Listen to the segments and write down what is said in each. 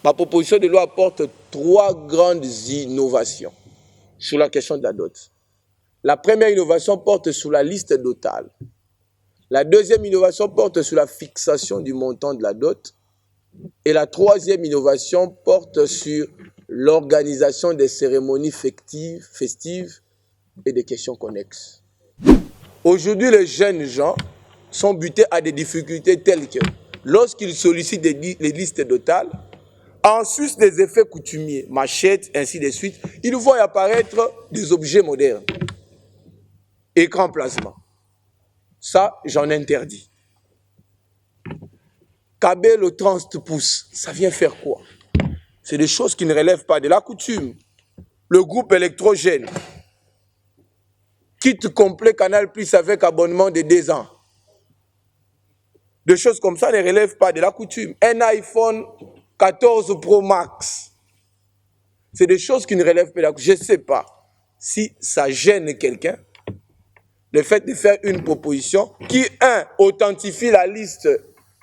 Ma proposition de loi apporte 3 grandes innovations sur la question de la dot. La première innovation porte sur la liste dotale. La deuxième innovation porte sur la fixation du montant de la dot. Et la troisième innovation porte sur l'organisation des cérémonies festives et des questions connexes. Aujourd'hui, les jeunes gens sont butés à des difficultés telles que lorsqu'ils sollicitent les listes dotales, en sus des effets coutumiers, machettes, ainsi de suite, ils voient apparaître des objets modernes. Écran plasma. Ça, j'en interdis. Câble au 30 pouces, ça vient faire quoi? C'est des choses qui ne relèvent pas de la coutume. Le groupe électrogène, kit complet Canal Plus avec abonnement de 2 ans. Des choses comme ça ne relèvent pas de la coutume. Un iPhone 14 Pro Max, c'est des choses qui ne relèvent pas de la coutume. Je ne sais pas si ça gêne quelqu'un, le fait de faire une proposition qui, 1, authentifie la liste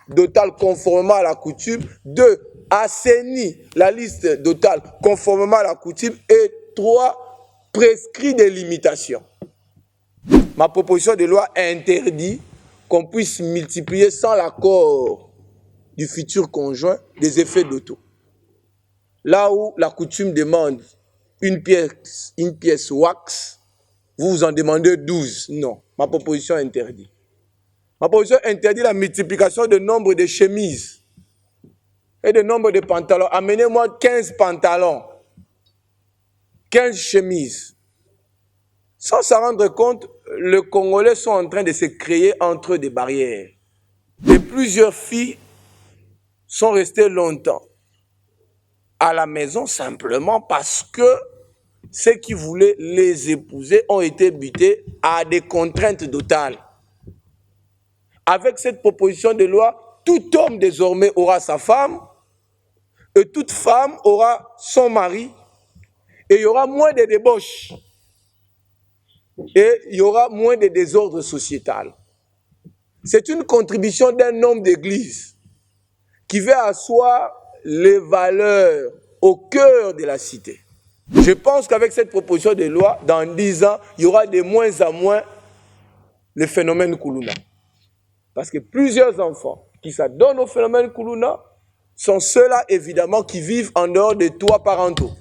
dotale conformément à la coutume, 2, assainit la liste dotale conformément à la coutume, et 3, prescrit des limitations. Ma proposition de loi interdit qu'on puisse multiplier sans l'accord du futur conjoint des effets d'auto. Là où la coutume demande une pièce wax, vous en demandez 12. Non, ma proposition interdit. Ma proposition interdit la multiplication de nombre de chemises et de nombre de pantalons. Amenez-moi 15 pantalons, 15 chemises. Sans s'en rendre compte, les Congolais sont en train de se créer entre eux des barrières. Et plusieurs filles sont restées longtemps à la maison simplement parce que ceux qui voulaient les épouser ont été butés à des contraintes totales. Avec cette proposition de loi, tout homme désormais aura sa femme et toute femme aura son mari, et il y aura moins de débauches et il y aura moins de désordre sociétal. C'est une contribution d'un homme d'église qui veut asseoir les valeurs au cœur de la cité. Je pense qu'avec cette proposition de loi, dans 10 ans, il y aura de moins en moins le phénomène Kuluna. Parce que plusieurs enfants qui s'adonnent au phénomène Kuluna sont ceux-là, évidemment, qui vivent en dehors des toits parentaux.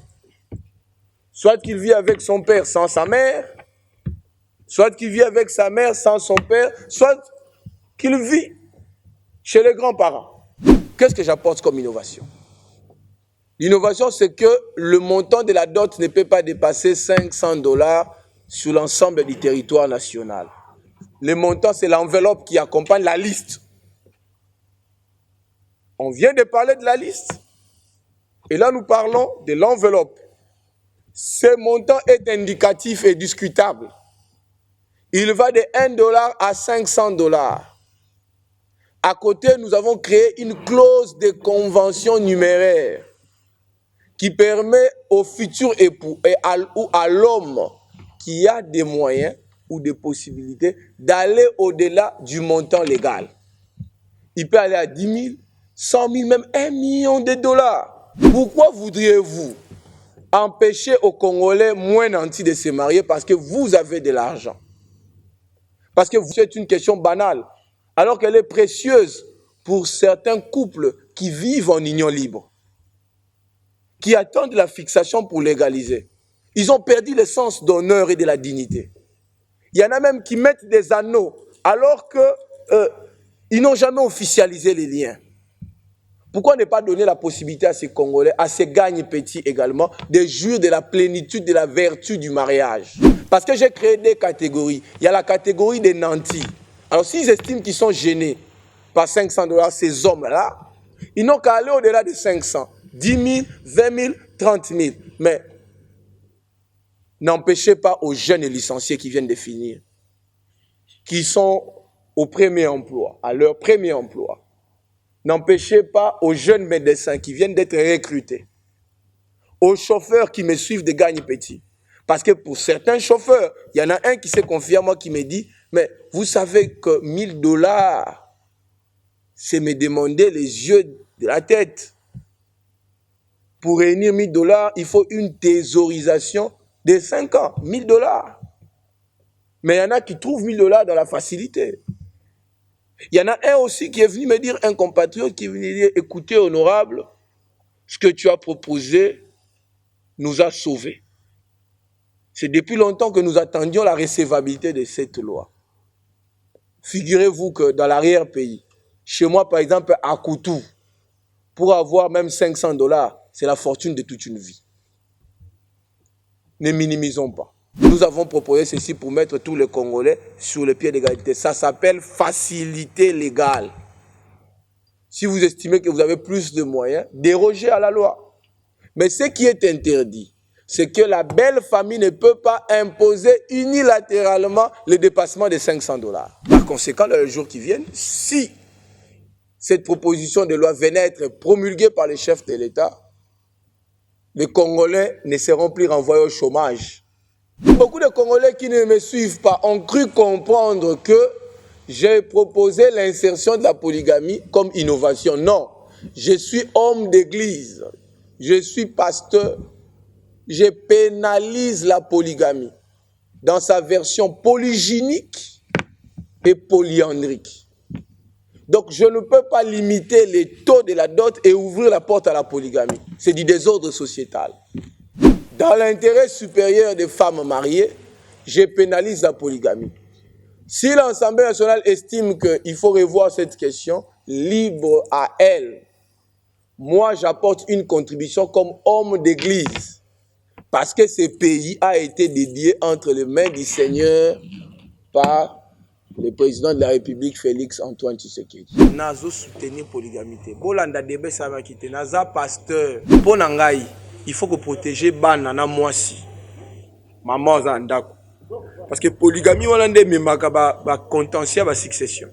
Soit qu'il vit avec son père sans sa mère, soit qu'il vit avec sa mère sans son père, soit qu'il vit chez les grands-parents. Qu'est-ce que j'apporte comme innovation? L'innovation, c'est que le montant de la dot ne peut pas dépasser 500 $ sur l'ensemble du territoire national. Le montant, c'est l'enveloppe qui accompagne la liste. On vient de parler de la liste. Et là, nous parlons de l'enveloppe. Ce montant est indicatif et discutable. Il va de 1 $ à 500 $. À côté, nous avons créé une clause de convention numéraire qui permet au futur époux ou à l'homme qui a des moyens ou des possibilités d'aller au-delà du montant légal. Il peut aller à 10 000, 100 000, même 1 million de $. Pourquoi voudriez-vous empêcher aux Congolais moins nantis de se marier parce que vous avez de l'argent? Parce que c'est une question banale, alors qu'elle est précieuse pour certains couples qui vivent en union libre, qui attendent la fixation pour légaliser. Ils ont perdu le sens d'honneur et de la dignité. Il y en a même qui mettent des anneaux alors qu'ils n'ont jamais officialisé les liens. Pourquoi ne pas donner la possibilité à ces Congolais, à ces gagnes petits également, de jouir de la plénitude, de la vertu du mariage? Parce que j'ai créé des catégories. Il y a la catégorie des nantis. Alors s'ils estiment qu'ils sont gênés par 500 $, ces hommes-là, ils n'ont qu'à aller au-delà de 500. 10 000, 20 000, 30 000. Mais n'empêchez pas aux jeunes licenciés qui viennent de finir, qui sont au premier emploi, à leur premier emploi. N'empêchez pas aux jeunes médecins qui viennent d'être recrutés, aux chauffeurs qui me suivent de gagne petit. Parce que pour certains chauffeurs, il y en a un qui s'est confié à moi qui me dit, mais vous savez que 1 000 $, c'est me demander les yeux de la tête. Pour réunir 1000 $, il faut une thésaurisation de 5 ans. 1000 $. Mais il y en a qui trouvent 1000 $ dans la facilité. Il y en a un aussi qui est venu me dire, un compatriote qui est venu dire, écoutez, honorable, ce que tu as proposé nous a sauvés. C'est depuis longtemps que nous attendions la recevabilité de cette loi. Figurez-vous que dans l'arrière-pays, chez moi par exemple à Koutou, pour avoir même 500 $, c'est la fortune de toute une vie. Ne minimisons pas. Nous avons proposé ceci pour mettre tous les Congolais sur le pied d'égalité. Ça s'appelle facilité légale. Si vous estimez que vous avez plus de moyens, dérogez à la loi. Mais ce qui est interdit, c'est que la belle famille ne peut pas imposer unilatéralement le dépassement de 500 $. Par conséquent, dans les jours qui viennent, si cette proposition de loi venait être promulguée par les chefs de l'État, les Congolais ne seront plus renvoyés au chômage. Beaucoup de Congolais qui ne me suivent pas ont cru comprendre que j'ai proposé l'insertion de la polygamie comme innovation. Non, je suis homme d'église, je suis pasteur, je pénalise la polygamie dans sa version polygynique et polyandrique. Donc je ne peux pas limiter les taux de la dot et ouvrir la porte à la polygamie. C'est du désordre sociétal. Dans l'intérêt supérieur des femmes mariées, je pénalise la polygamie. Si l'Assemblée nationale estime qu'il faut revoir cette question, libre à elle. Moi, j'apporte une contribution comme homme d'église. Parce que ce pays a été dédié entre les mains du Seigneur par le président de la République, Félix Antoine Tshisekedi. Nazo soutenir polygamie. Bolanda debe sama kite. Naza pasteur. Ponangai. Il faut que protéger bana na mwasi. Maman zandako. Parce que polygamie hollandais memaka ba contentieux ba succession.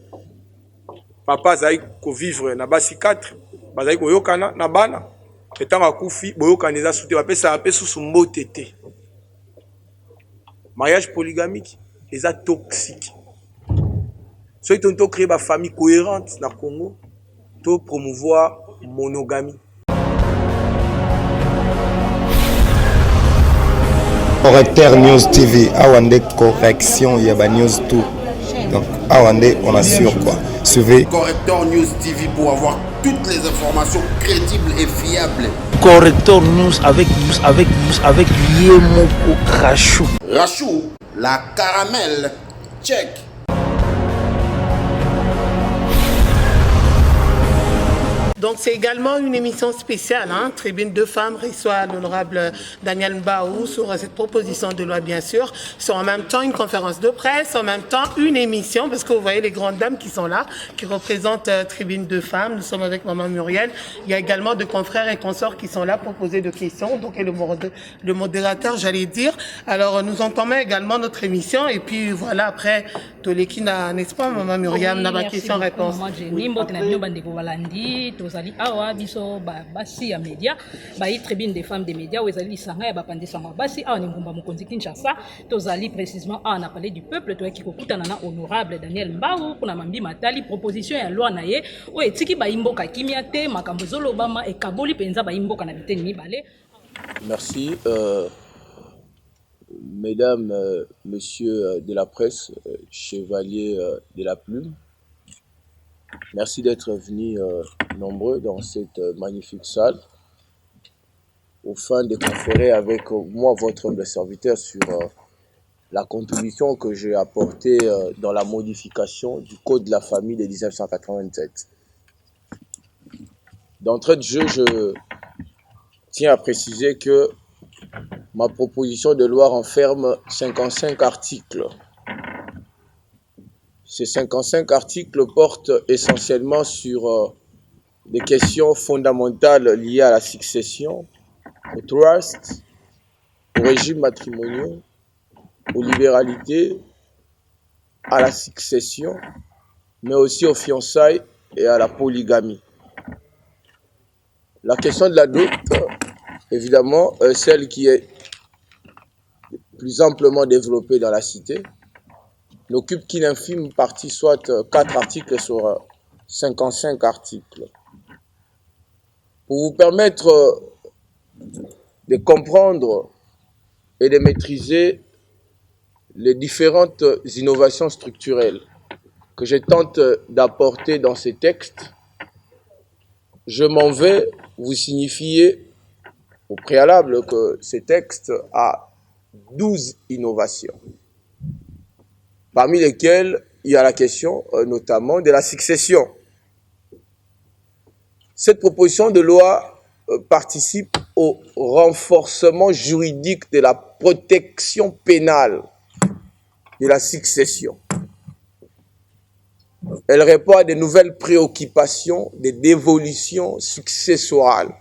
Papa zai ko vivre na basi 4, bazai ko yokana na bana. Etanga kufi boyokana za souté ba pesa apé sous mbotete. Mariage polygamique est toxique. Soit on créer une famille cohérente dans le Congo, to promouvoir monogamie. Correcteur News TV, Awande correction, il y a news tout. Donc Awande, on assure quoi. Suivez Correcteur News TV pour avoir toutes les informations crédibles et fiables. Correcteur News avec Yemoko Rachou. Rachou, la caramel, check. Donc c'est également une émission spéciale, Tribune de femmes reçoit l'honorable Daniel Mbaou sur cette proposition de loi bien sûr. C'est en même temps une conférence de presse, en même temps une émission, parce que vous voyez les grandes dames qui sont là, qui représentent Tribune de femmes. Nous sommes avec Maman Muriel. Il y a également de confrères et consorts qui sont là pour poser des questions. Donc et le modérateur, j'allais dire. Alors nous entamons également notre émission et puis voilà après Tolekina, n'est-ce pas Maman Muriel, n'a pas question-réponse. Tozali awa biso basi ya média bayi tribune des femmes des médias où ezali lisanga ya bapandisa basi awa ni ngumba mokonzi Kinshasa tozali précisément awa na palais du peuple toyaki kokutana na honorable Daniel Mbaou kuna mambi matali proposition ya loi na ye o etiki bayimboka kimia te makambo zolobama ekaboli penza bayimboka na biteni mibale. Merci mesdames, messieurs de la presse, chevaliers de la plume. Merci d'être venus nombreux dans cette magnifique salle au fin de conférer avec moi, votre humble serviteur, sur la contribution que j'ai apportée dans la modification du Code de la famille de 1987. D'entrée de jeu, je tiens à préciser que ma proposition de loi renferme 55 articles. Ces 55 articles portent essentiellement sur des questions fondamentales liées à la succession, au trust, au régime matrimonial, aux libéralités, à la succession, mais aussi aux fiançailles et à la polygamie. La question de la dot, évidemment, celle qui est plus amplement développée dans la cité, n'occupe qu'une infime partie, soit 4 articles sur 55 articles. Pour vous permettre de comprendre et de maîtriser les différentes innovations structurelles que je tente d'apporter dans ces textes, je m'en vais vous signifier au préalable que ces textes a 12 innovations, parmi lesquelles il y a la question notamment de la succession. Cette proposition de loi participe au renforcement juridique de la protection pénale de la succession. Elle répond à de nouvelles préoccupations de dévolution successorale.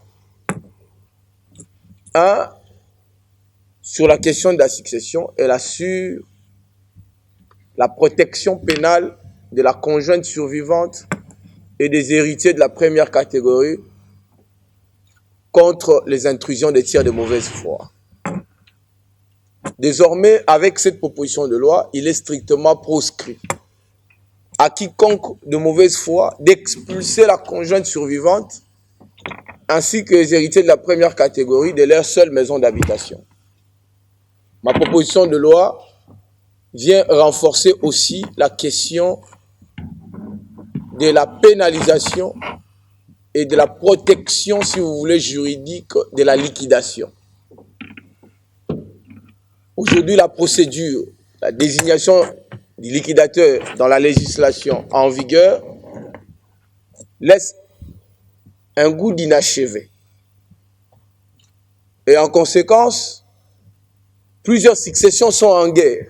Sur la question de la succession, elle assure la protection pénale de la conjointe survivante et des héritiers de la première catégorie contre les intrusions des tiers de mauvaise foi. Désormais, avec cette proposition de loi, il est strictement proscrit à quiconque de mauvaise foi d'expulser la conjointe survivante ainsi que les héritiers de la première catégorie de leur seule maison d'habitation. Ma proposition de loi vient renforcer aussi la question de la pénalisation et de la protection, si vous voulez, juridique de la liquidation. Aujourd'hui, la procédure, la désignation du liquidateur dans la législation en vigueur laisse un goût d'inachevé. Et en conséquence, plusieurs successions sont en guerre.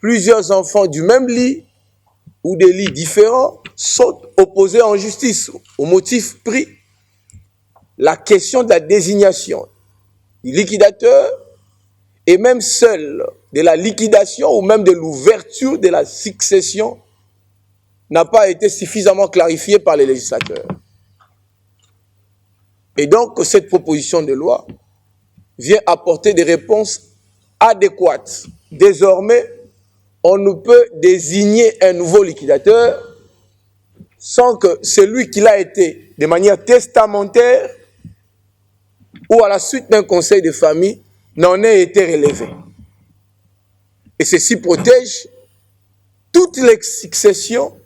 Plusieurs enfants du même lit ou des lits différents sont opposés en justice au motif pris. La question de la désignation du liquidateur et même celle de la liquidation ou même de l'ouverture de la succession n'a pas été suffisamment clarifiée par les législateurs. Et donc, cette proposition de loi vient apporter des réponses adéquates. Désormais, on ne peut désigner un nouveau liquidateur sans que celui qui l'a été de manière testamentaire ou à la suite d'un conseil de famille n'en ait été relevé. Et ceci protège toutes les successions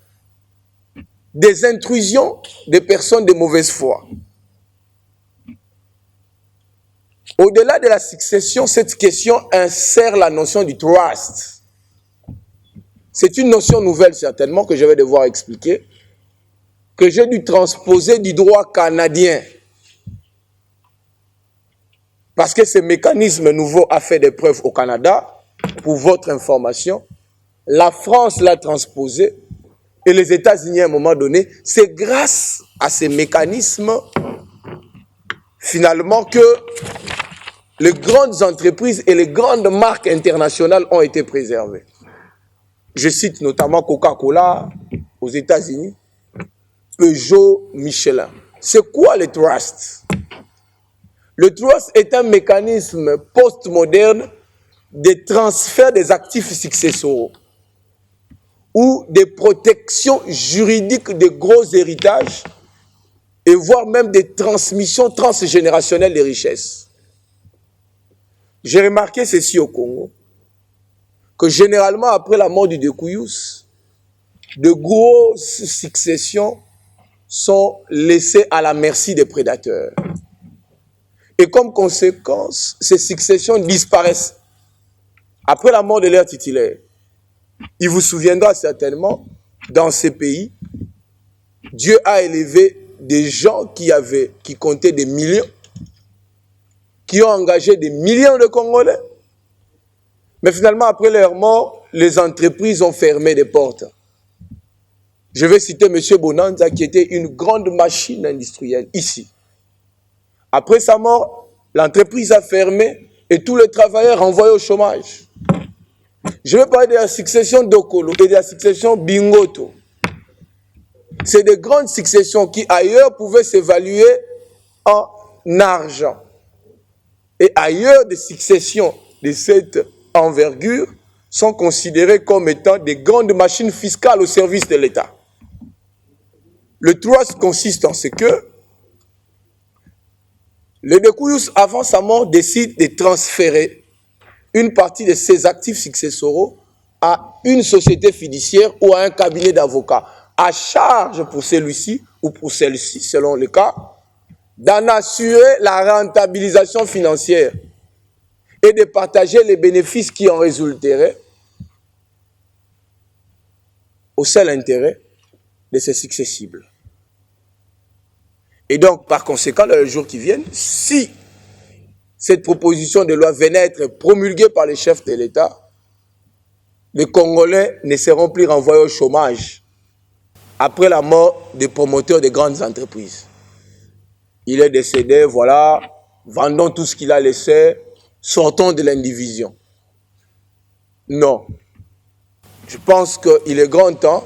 des intrusions des personnes de mauvaise foi. Au-delà de la succession, cette question insère la notion du trust. C'est une notion nouvelle certainement que je vais devoir expliquer, que j'ai dû transposer du droit canadien. Parce que ce mécanisme nouveau a fait des preuves au Canada, pour votre information. La France l'a transposé et les États-Unis à un moment donné. C'est grâce à ces mécanismes finalement que les grandes entreprises et les grandes marques internationales ont été préservées. Je cite notamment Coca-Cola aux États-Unis, Peugeot, Michelin. C'est quoi le trust? Le trust est un mécanisme postmoderne de transfert des actifs successoraux ou des protections juridiques de gros héritages et voire même des transmissions transgénérationnelles des richesses. J'ai remarqué ceci au Congo, que généralement après la mort du Dekuyus, de grosses successions sont laissées à la merci des prédateurs. Et comme conséquence, ces successions disparaissent après la mort de leur titulaire. Il vous souviendra certainement, dans ces pays, Dieu a élevé des gens qui comptaient des millions, qui ont engagé des millions de Congolais. Mais finalement, après leur mort, les entreprises ont fermé des portes. Je vais citer M. Bonanza, qui était une grande machine industrielle ici. Après sa mort, l'entreprise a fermé et tous les travailleurs envoyés au chômage. Je vais parler de la succession d'Okolo et de la succession Bingoto. C'est des grandes successions qui ailleurs pouvaient s'évaluer en argent. Et ailleurs, des successions de cette envergure sont considérées comme étant des grandes machines fiscales au service de l'État. Le trust consiste en ce que Le Dekuyus, avant sa mort, décide de transférer une partie de ses actifs successoraux à une société fiduciaire ou à un cabinet d'avocats, à charge pour celui-ci ou pour celle-ci, selon le cas, d'en assurer la rentabilisation financière et de partager les bénéfices qui en résulteraient au seul intérêt de ses successibles. Et donc, par conséquent, dans les jours qui viennent, si cette proposition de loi venait être promulguée par les chefs de l'État, les Congolais ne seront plus renvoyés au chômage après la mort des promoteurs de grandes entreprises. Il est décédé, voilà, vendons tout ce qu'il a laissé, sortons de l'indivision. Non. Je pense qu'il est grand temps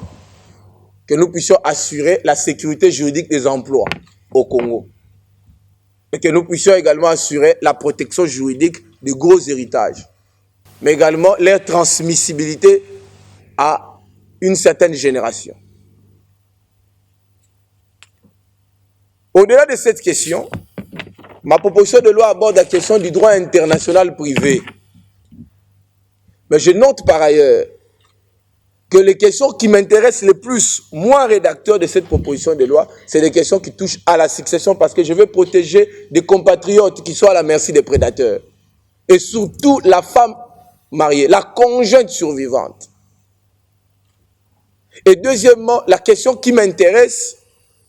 que nous puissions assurer la sécurité juridique des emplois au Congo. Et que nous puissions également assurer la protection juridique des gros héritages. Mais également leur transmissibilité à une certaine génération. Au-delà de cette question, ma proposition de loi aborde la question du droit international privé. Mais je note par ailleurs que les questions qui m'intéressent le plus, moi rédacteur de cette proposition de loi, c'est des questions qui touchent à la succession parce que je veux protéger des compatriotes qui sont à la merci des prédateurs. Et surtout la femme mariée, la conjointe survivante. Et deuxièmement, la question qui m'intéresse,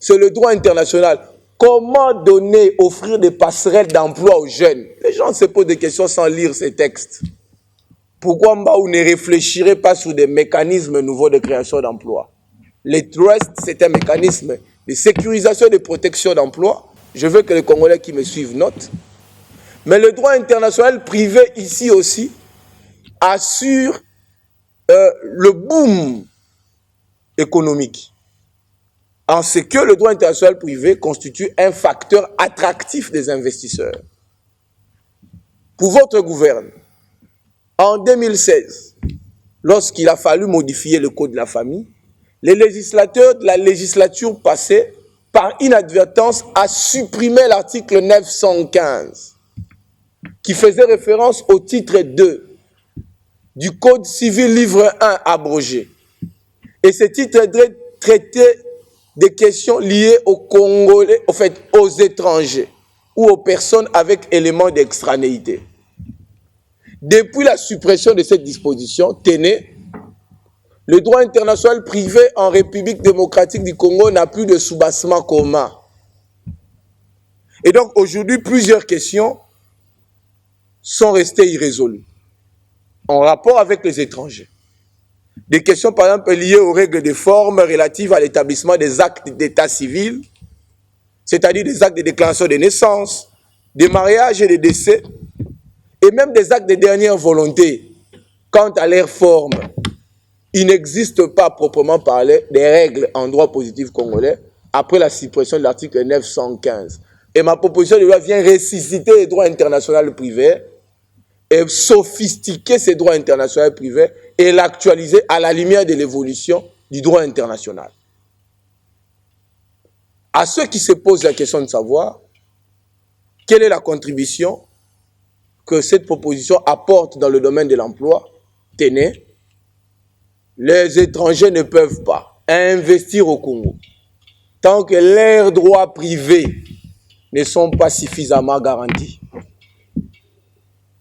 c'est le droit international. Comment donner, offrir des passerelles d'emploi aux jeunes? Les gens se posent des questions sans lire ces textes. Pourquoi Mbaou ne réfléchirait pas sur des mécanismes nouveaux de création d'emplois? Les trusts, c'est un mécanisme de sécurisation et de protection d'emploi. Je veux que les Congolais qui me suivent notent. Mais le droit international privé ici aussi assure le boom économique. En ce que le droit international privé constitue un facteur attractif des investisseurs. Pour votre gouvernement, en 2016, lorsqu'il a fallu modifier le code de la famille, les législateurs de la législature passée, par inadvertance, a supprimé l'article 915, qui faisait référence au titre 2 du Code civil livre 1 abrogé. Et ce titre 2 traitait des questions liées aux Congolais, en fait, aux étrangers ou aux personnes avec éléments d'extranéité. Depuis la suppression de cette disposition, tenez, le droit international privé en République démocratique du Congo n'a plus de soubassement commun. Et donc aujourd'hui, plusieurs questions sont restées irrésolues en rapport avec les étrangers. Des questions par exemple liées aux règles de forme relatives à l'établissement des actes d'état civil, c'est-à-dire des actes de déclaration de naissance, des mariages et des décès, et même des actes de dernière volonté. Quant à leur forme, il n'existe pas proprement parlé des règles en droit positif congolais après la suppression de l'article 915. Et ma proposition de loi vient ressusciter les droits internationaux privés et sophistiquer ces droits internationaux privés et l'actualiser à la lumière de l'évolution du droit international. À ceux qui se posent la question de savoir quelle est la contribution que cette proposition apporte dans le domaine de l'emploi, tenez, les étrangers ne peuvent pas investir au Congo tant que leurs droits privés ne sont pas suffisamment garantis.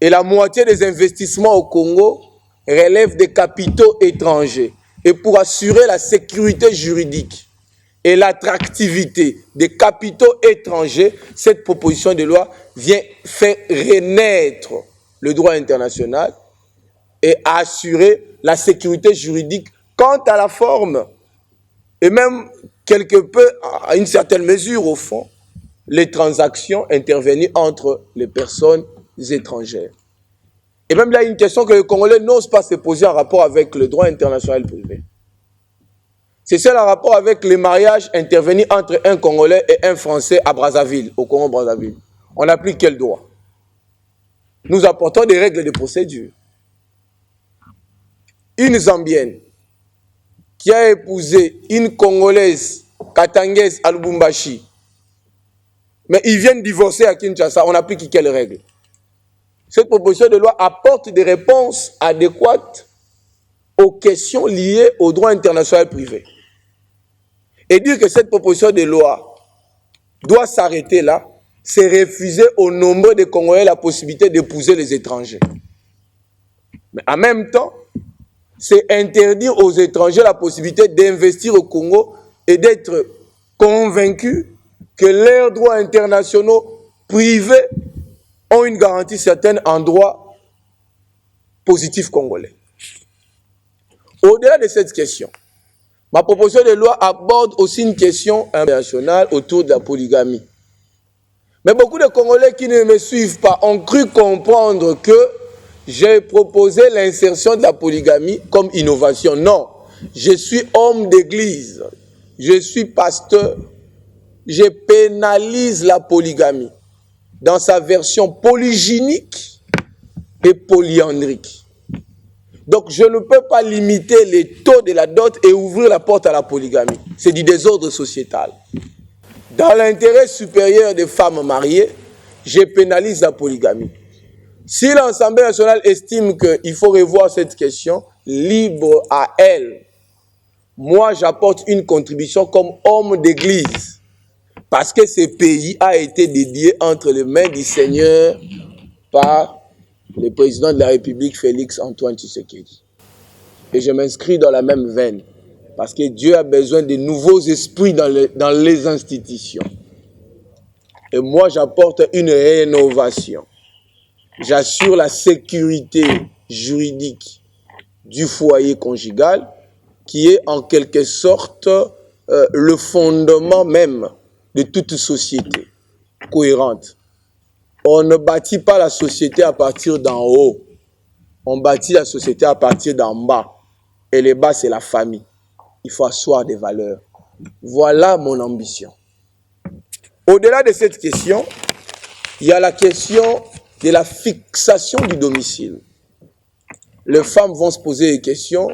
Et la moitié des investissements au Congo relèvent des capitaux étrangers. Et pour assurer la sécurité juridique et l'attractivité des capitaux étrangers, cette proposition de loi vient faire renaître le droit international et assurer la sécurité juridique quant à la forme. Et même quelque peu, à une certaine mesure au fond, les transactions intervenues entre les personnes étrangères. Et même là, il y a une question que les Congolais n'osent pas se poser en rapport avec le droit international privé. C'est celle en rapport avec les mariages intervenus entre un Congolais et un Français à Brazzaville, au Congo-Brazzaville. On applique quel droit? Nous apportons des règles de procédure. Une Zambienne qui a épousé une Congolaise, Katangaise à Lubumbashi, mais ils viennent divorcer à Kinshasa, on applique quelles règles? Cette proposition de loi apporte des réponses adéquates aux questions liées au droit international privé. Et dire que cette proposition de loi doit s'arrêter là, c'est refuser au nombre de Congolais la possibilité d'épouser les étrangers. Mais en même temps, c'est interdire aux étrangers la possibilité d'investir au Congo et d'être convaincus que leurs droits internationaux privés ont une garantie certaine en droit positif congolais. Au-delà de cette question, ma proposition de loi aborde aussi une question internationale autour de la polygamie. Mais beaucoup de Congolais qui ne me suivent pas ont cru comprendre que j'ai proposé l'insertion de la polygamie comme innovation. Non, je suis homme d'église, je suis pasteur, je pénalise la polygamie dans sa version polygynique et polyandrique. Donc je ne peux pas limiter les taux de la dot et ouvrir la porte à la polygamie. C'est du désordre sociétal. Dans l'intérêt supérieur des femmes mariées, je pénalise la polygamie. Si l'Assemblée nationale estime qu'il faut revoir cette question, libre à elle. Moi, j'apporte une contribution comme homme d'église. Parce que ce pays a été dédié entre les mains du Seigneur par le président de la République, Félix Antoine Tshisekedi. Et je m'inscris dans la même veine. Parce que Dieu a besoin de nouveaux esprits dans les institutions. Et moi, j'apporte une rénovation. J'assure la sécurité juridique du foyer conjugal, qui est en quelque sorte le fondement même de toute société cohérente. On ne bâtit pas la société à partir d'en haut. On bâtit la société à partir d'en bas. Et le bas, c'est la famille. Il faut asseoir des valeurs. Voilà mon ambition. Au-delà de cette question, il y a la question de la fixation du domicile. Les femmes vont se poser des questions.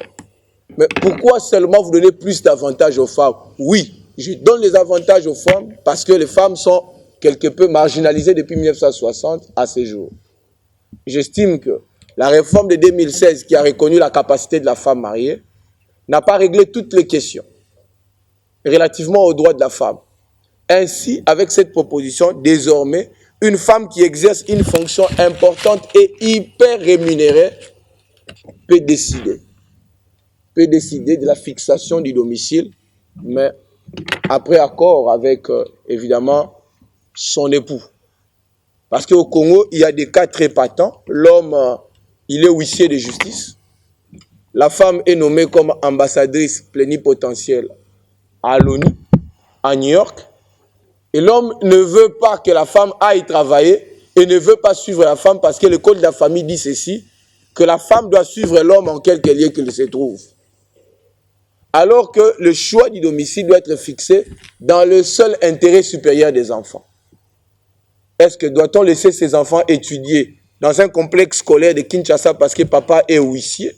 Mais pourquoi seulement vous donnez plus d'avantages aux femmes? Oui, je donne les avantages aux femmes parce que les femmes sont quelque peu marginalisées depuis 1960 à ce jour. J'estime que la réforme de 2016 qui a reconnu la capacité de la femme mariée n'a pas réglé toutes les questions relativement aux droits de la femme. Ainsi, avec cette proposition, désormais, une femme qui exerce une fonction importante et hyper rémunérée peut décider de la fixation du domicile, mais après accord avec, évidemment, son époux. Parce qu'au Congo, il y a des cas très patents. L'homme, il est huissier de justice. La femme est nommée comme ambassadrice plénipotentielle à l'ONU, à New York. Et l'homme ne veut pas que la femme aille travailler et ne veut pas suivre la femme parce que le code de la famille dit ceci, que la femme doit suivre l'homme en quelque lieu qu'il se trouve. Alors que le choix du domicile doit être fixé dans le seul intérêt supérieur des enfants. Est-ce que doit-on laisser ses enfants étudier dans un complexe scolaire de Kinshasa parce que papa est huissier?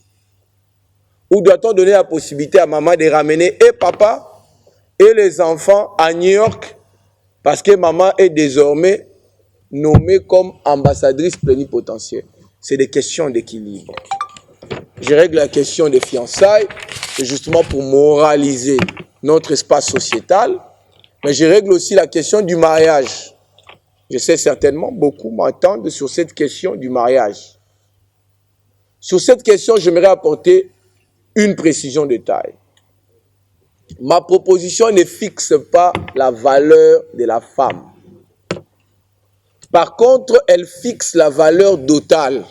Ou doit-on donner la possibilité à maman de ramener et papa et les enfants à New York parce que maman est désormais nommée comme ambassadrice plénipotentielle? C'est des questions d'équilibre. Je règle la question des fiançailles, justement pour moraliser notre espace sociétal, mais je règle aussi la question du mariage. Je sais certainement beaucoup m'attendent sur cette question du mariage. Sur cette question, j'aimerais apporter une précision de taille. Ma proposition ne fixe pas la valeur de la femme. Par contre, elle fixe la valeur dotale.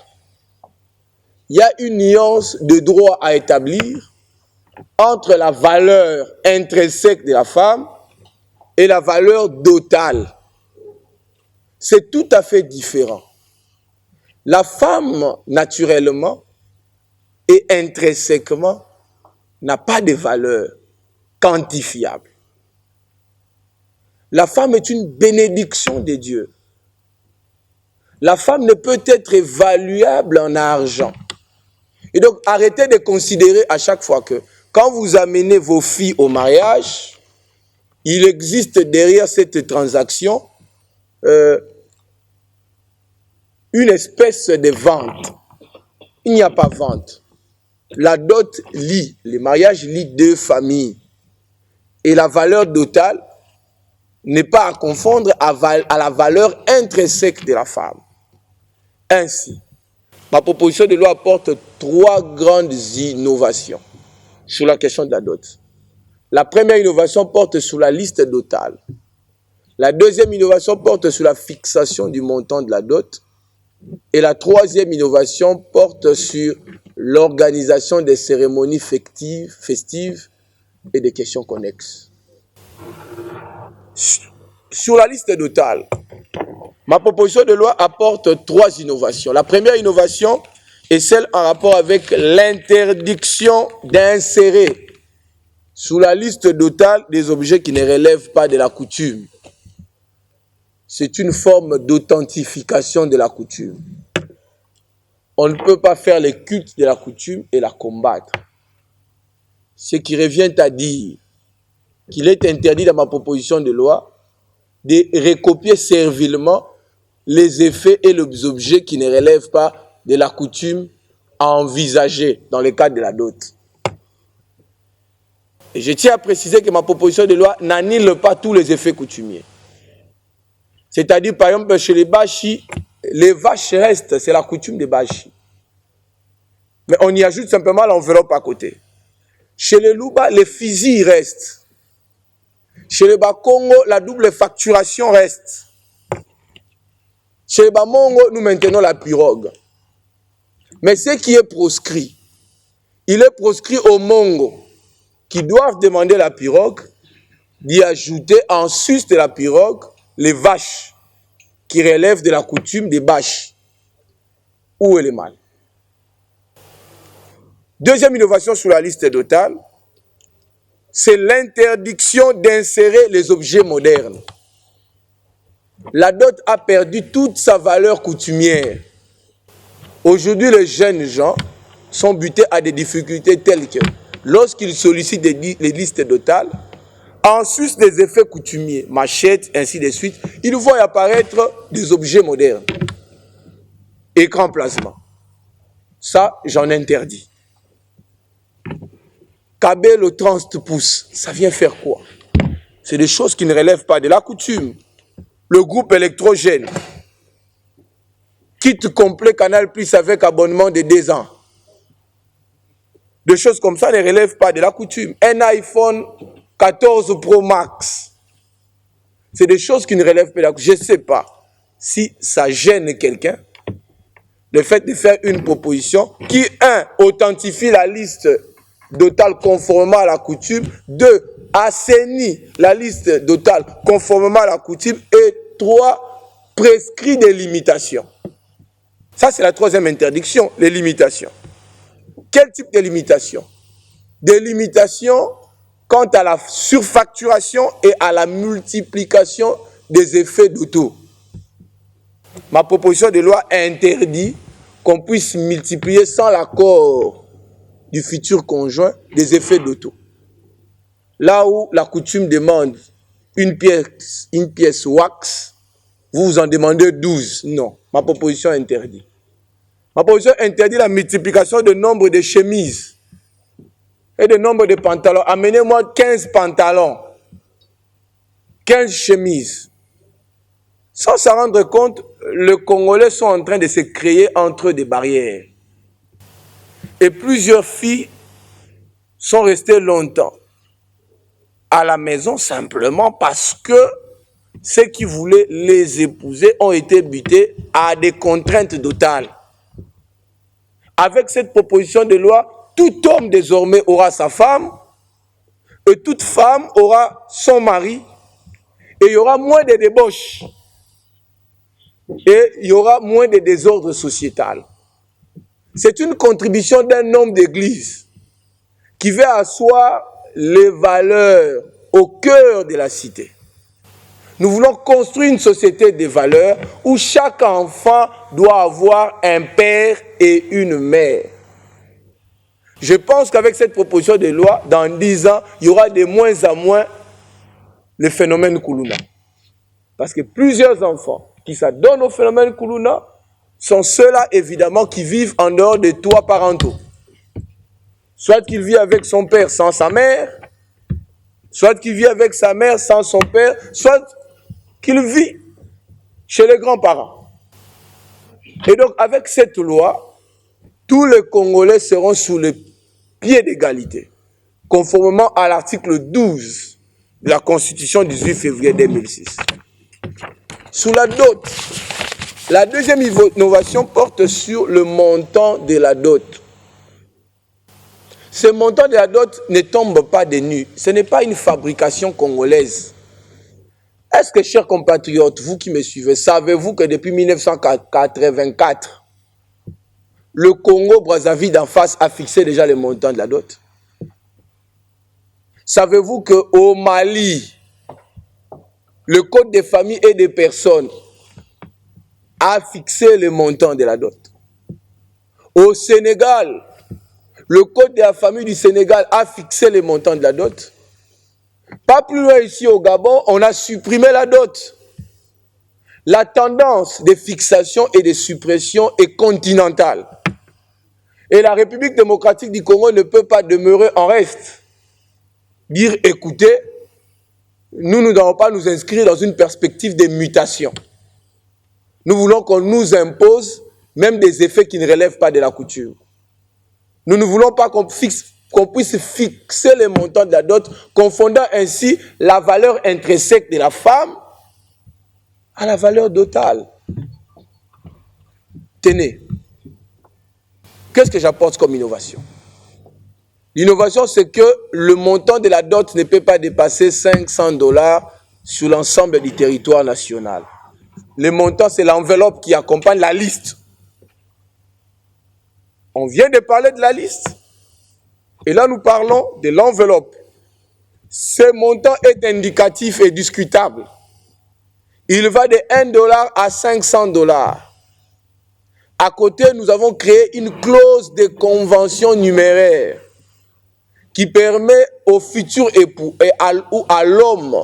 Il y a une nuance de droit à établir entre la valeur intrinsèque de la femme et la valeur dotale. C'est tout à fait différent. La femme, naturellement et intrinsèquement, n'a pas de valeur quantifiable. La femme est une bénédiction de Dieu. La femme ne peut être évaluable en argent. Et donc, arrêtez de considérer à chaque fois que quand vous amenez vos filles au mariage, il existe derrière cette transaction une espèce de vente. Il n'y a pas vente. La dot lie, le mariage lie deux familles. Et la valeur dotale n'est pas à confondre à la valeur intrinsèque de la femme. Ainsi, ma proposition de loi apporte 3 grandes innovations sur la question de la dot. La première innovation porte sur la liste dotale. La deuxième innovation porte sur la fixation du montant de la dot. Et la troisième innovation porte sur l'organisation des cérémonies festives et des questions connexes. Sur la liste dotale, ma proposition de loi apporte 3 innovations. La première innovation est celle en rapport avec l'interdiction d'insérer sous la liste dotale des objets qui ne relèvent pas de la coutume. C'est une forme d'authentification de la coutume. On ne peut pas faire le culte de la coutume et la combattre. Ce qui revient à dire qu'il est interdit dans ma proposition de loi de recopier servilement les effets et les objets qui ne relèvent pas de la coutume à envisager dans le cadre de la dot. Et je tiens à préciser que ma proposition de loi n'annule pas tous les effets coutumiers. C'est-à-dire, par exemple, chez les Bashi, les vaches restent, c'est la coutume des Bashi. Mais on y ajoute simplement l'enveloppe à côté. Chez les Luba, les fusils restent. Chez les Bakongo, la double facturation reste. Chez les Bamongo, nous maintenons la pirogue. Mais ce qui est proscrit, il est proscrit aux Mongo qui doivent demander la pirogue, d'y ajouter en sus de la pirogue les vaches qui relèvent de la coutume des Bashi. Où est le mal? Deuxième innovation sur la liste dotale, c'est l'interdiction d'insérer les objets modernes. La dot a perdu toute sa valeur coutumière. Aujourd'hui, les jeunes gens sont butés à des difficultés telles que lorsqu'ils sollicitent les listes dotales, en sus des effets coutumiers, machettes, ainsi de suite, ils voient apparaître des objets modernes. Écran plasma. Ça, j'en interdis. Kabel au 30 pouces, ça vient faire quoi? C'est des choses qui ne relèvent pas de la coutume. Le groupe électrogène, kit complet Canal Plus avec abonnement de 2 ans. Des choses comme ça ne relèvent pas de la coutume. Un iPhone 14 Pro Max, c'est des choses qui ne relèvent pas de la coutume. Je ne sais pas si ça gêne quelqu'un, le fait de faire une proposition qui, 1, authentifie la liste dotale conformément à la coutume, 2, assainit la liste dotale conformément à la coutume, et 3, prescrit des limitations. Ça, c'est la troisième interdiction, les limitations. Quel type de limitations? Des limitations quant à la surfacturation et à la multiplication des effets d'auto. Ma proposition de loi interdit qu'on puisse multiplier sans l'accord du futur conjoint des effets d'auto. Là où la coutume demande une pièce wax, vous en demandez 12. Non, ma proposition interdit. Ma proposition interdit la multiplication de nombre de chemises et de nombre de pantalons. Amenez-moi 15 pantalons, 15 chemises. Sans s'en rendre compte, les Congolais sont en train de se créer entre eux des barrières. Et plusieurs filles sont restées longtemps à la maison simplement parce que ceux qui voulaient les épouser ont été butés à des contraintes totales. Avec cette proposition de loi, tout homme désormais aura sa femme et toute femme aura son mari, et il y aura moins de débauches et il y aura moins de désordre sociétal. C'est une contribution d'un homme d'église qui veut asseoir les valeurs au cœur de la cité. Nous voulons construire une société de valeurs où chaque enfant doit avoir un père et une mère. Je pense qu'avec cette proposition de loi, dans 10 ans, il y aura de moins en moins le phénomène Koulouna. Parce que plusieurs enfants qui s'adonnent au phénomène Kuluna sont ceux-là, évidemment, qui vivent en dehors des toits parentaux. Soit qu'il vit avec son père sans sa mère, soit qu'il vit avec sa mère sans son père, soit qu'il vit chez les grands-parents. Et donc, avec cette loi, tous les Congolais seront sous le pied d'égalité, conformément à l'article 12 de la Constitution du 18 février 2006. Sous la dot, la deuxième innovation porte sur le montant de la dot. Ce montant de la dot ne tombe pas des nues. Ce n'est pas une fabrication congolaise. Est-ce que, chers compatriotes, vous qui me suivez, savez-vous que depuis 1984, le Congo-Brazzaville d'en face a fixé déjà le montant de la dot? Savez-vous qu'au Mali, le Code des familles et des personnes a fixé le montant de la dot? Au Sénégal, le Code de la famille du Sénégal a fixé le montant de la dot. Pas plus loin ici au Gabon, on a supprimé la dot. La tendance de fixation et de suppression est continentale. Et la République démocratique du Congo ne peut pas demeurer en reste. Dire, écoutez, nous ne devons pas nous inscrire dans une perspective de mutation. Nous voulons qu'on nous impose même des effets qui ne relèvent pas de la couture. Nous ne voulons pas qu'on puisse fixer les montants de la dot, confondant ainsi la valeur intrinsèque de la femme à la valeur dotale. Tenez, qu'est-ce que j'apporte comme innovation? L'innovation, c'est que le montant de la dot ne peut pas dépasser 500 $ sur l'ensemble du territoire national. Le montant, c'est l'enveloppe qui accompagne la liste. On vient de parler de la liste. Et là, nous parlons de l'enveloppe. Ce montant est indicatif et discutable. Il va de 1 $ à 500 $. À côté, nous avons créé une clause de convention numéraire qui permet au futur époux ou à l'homme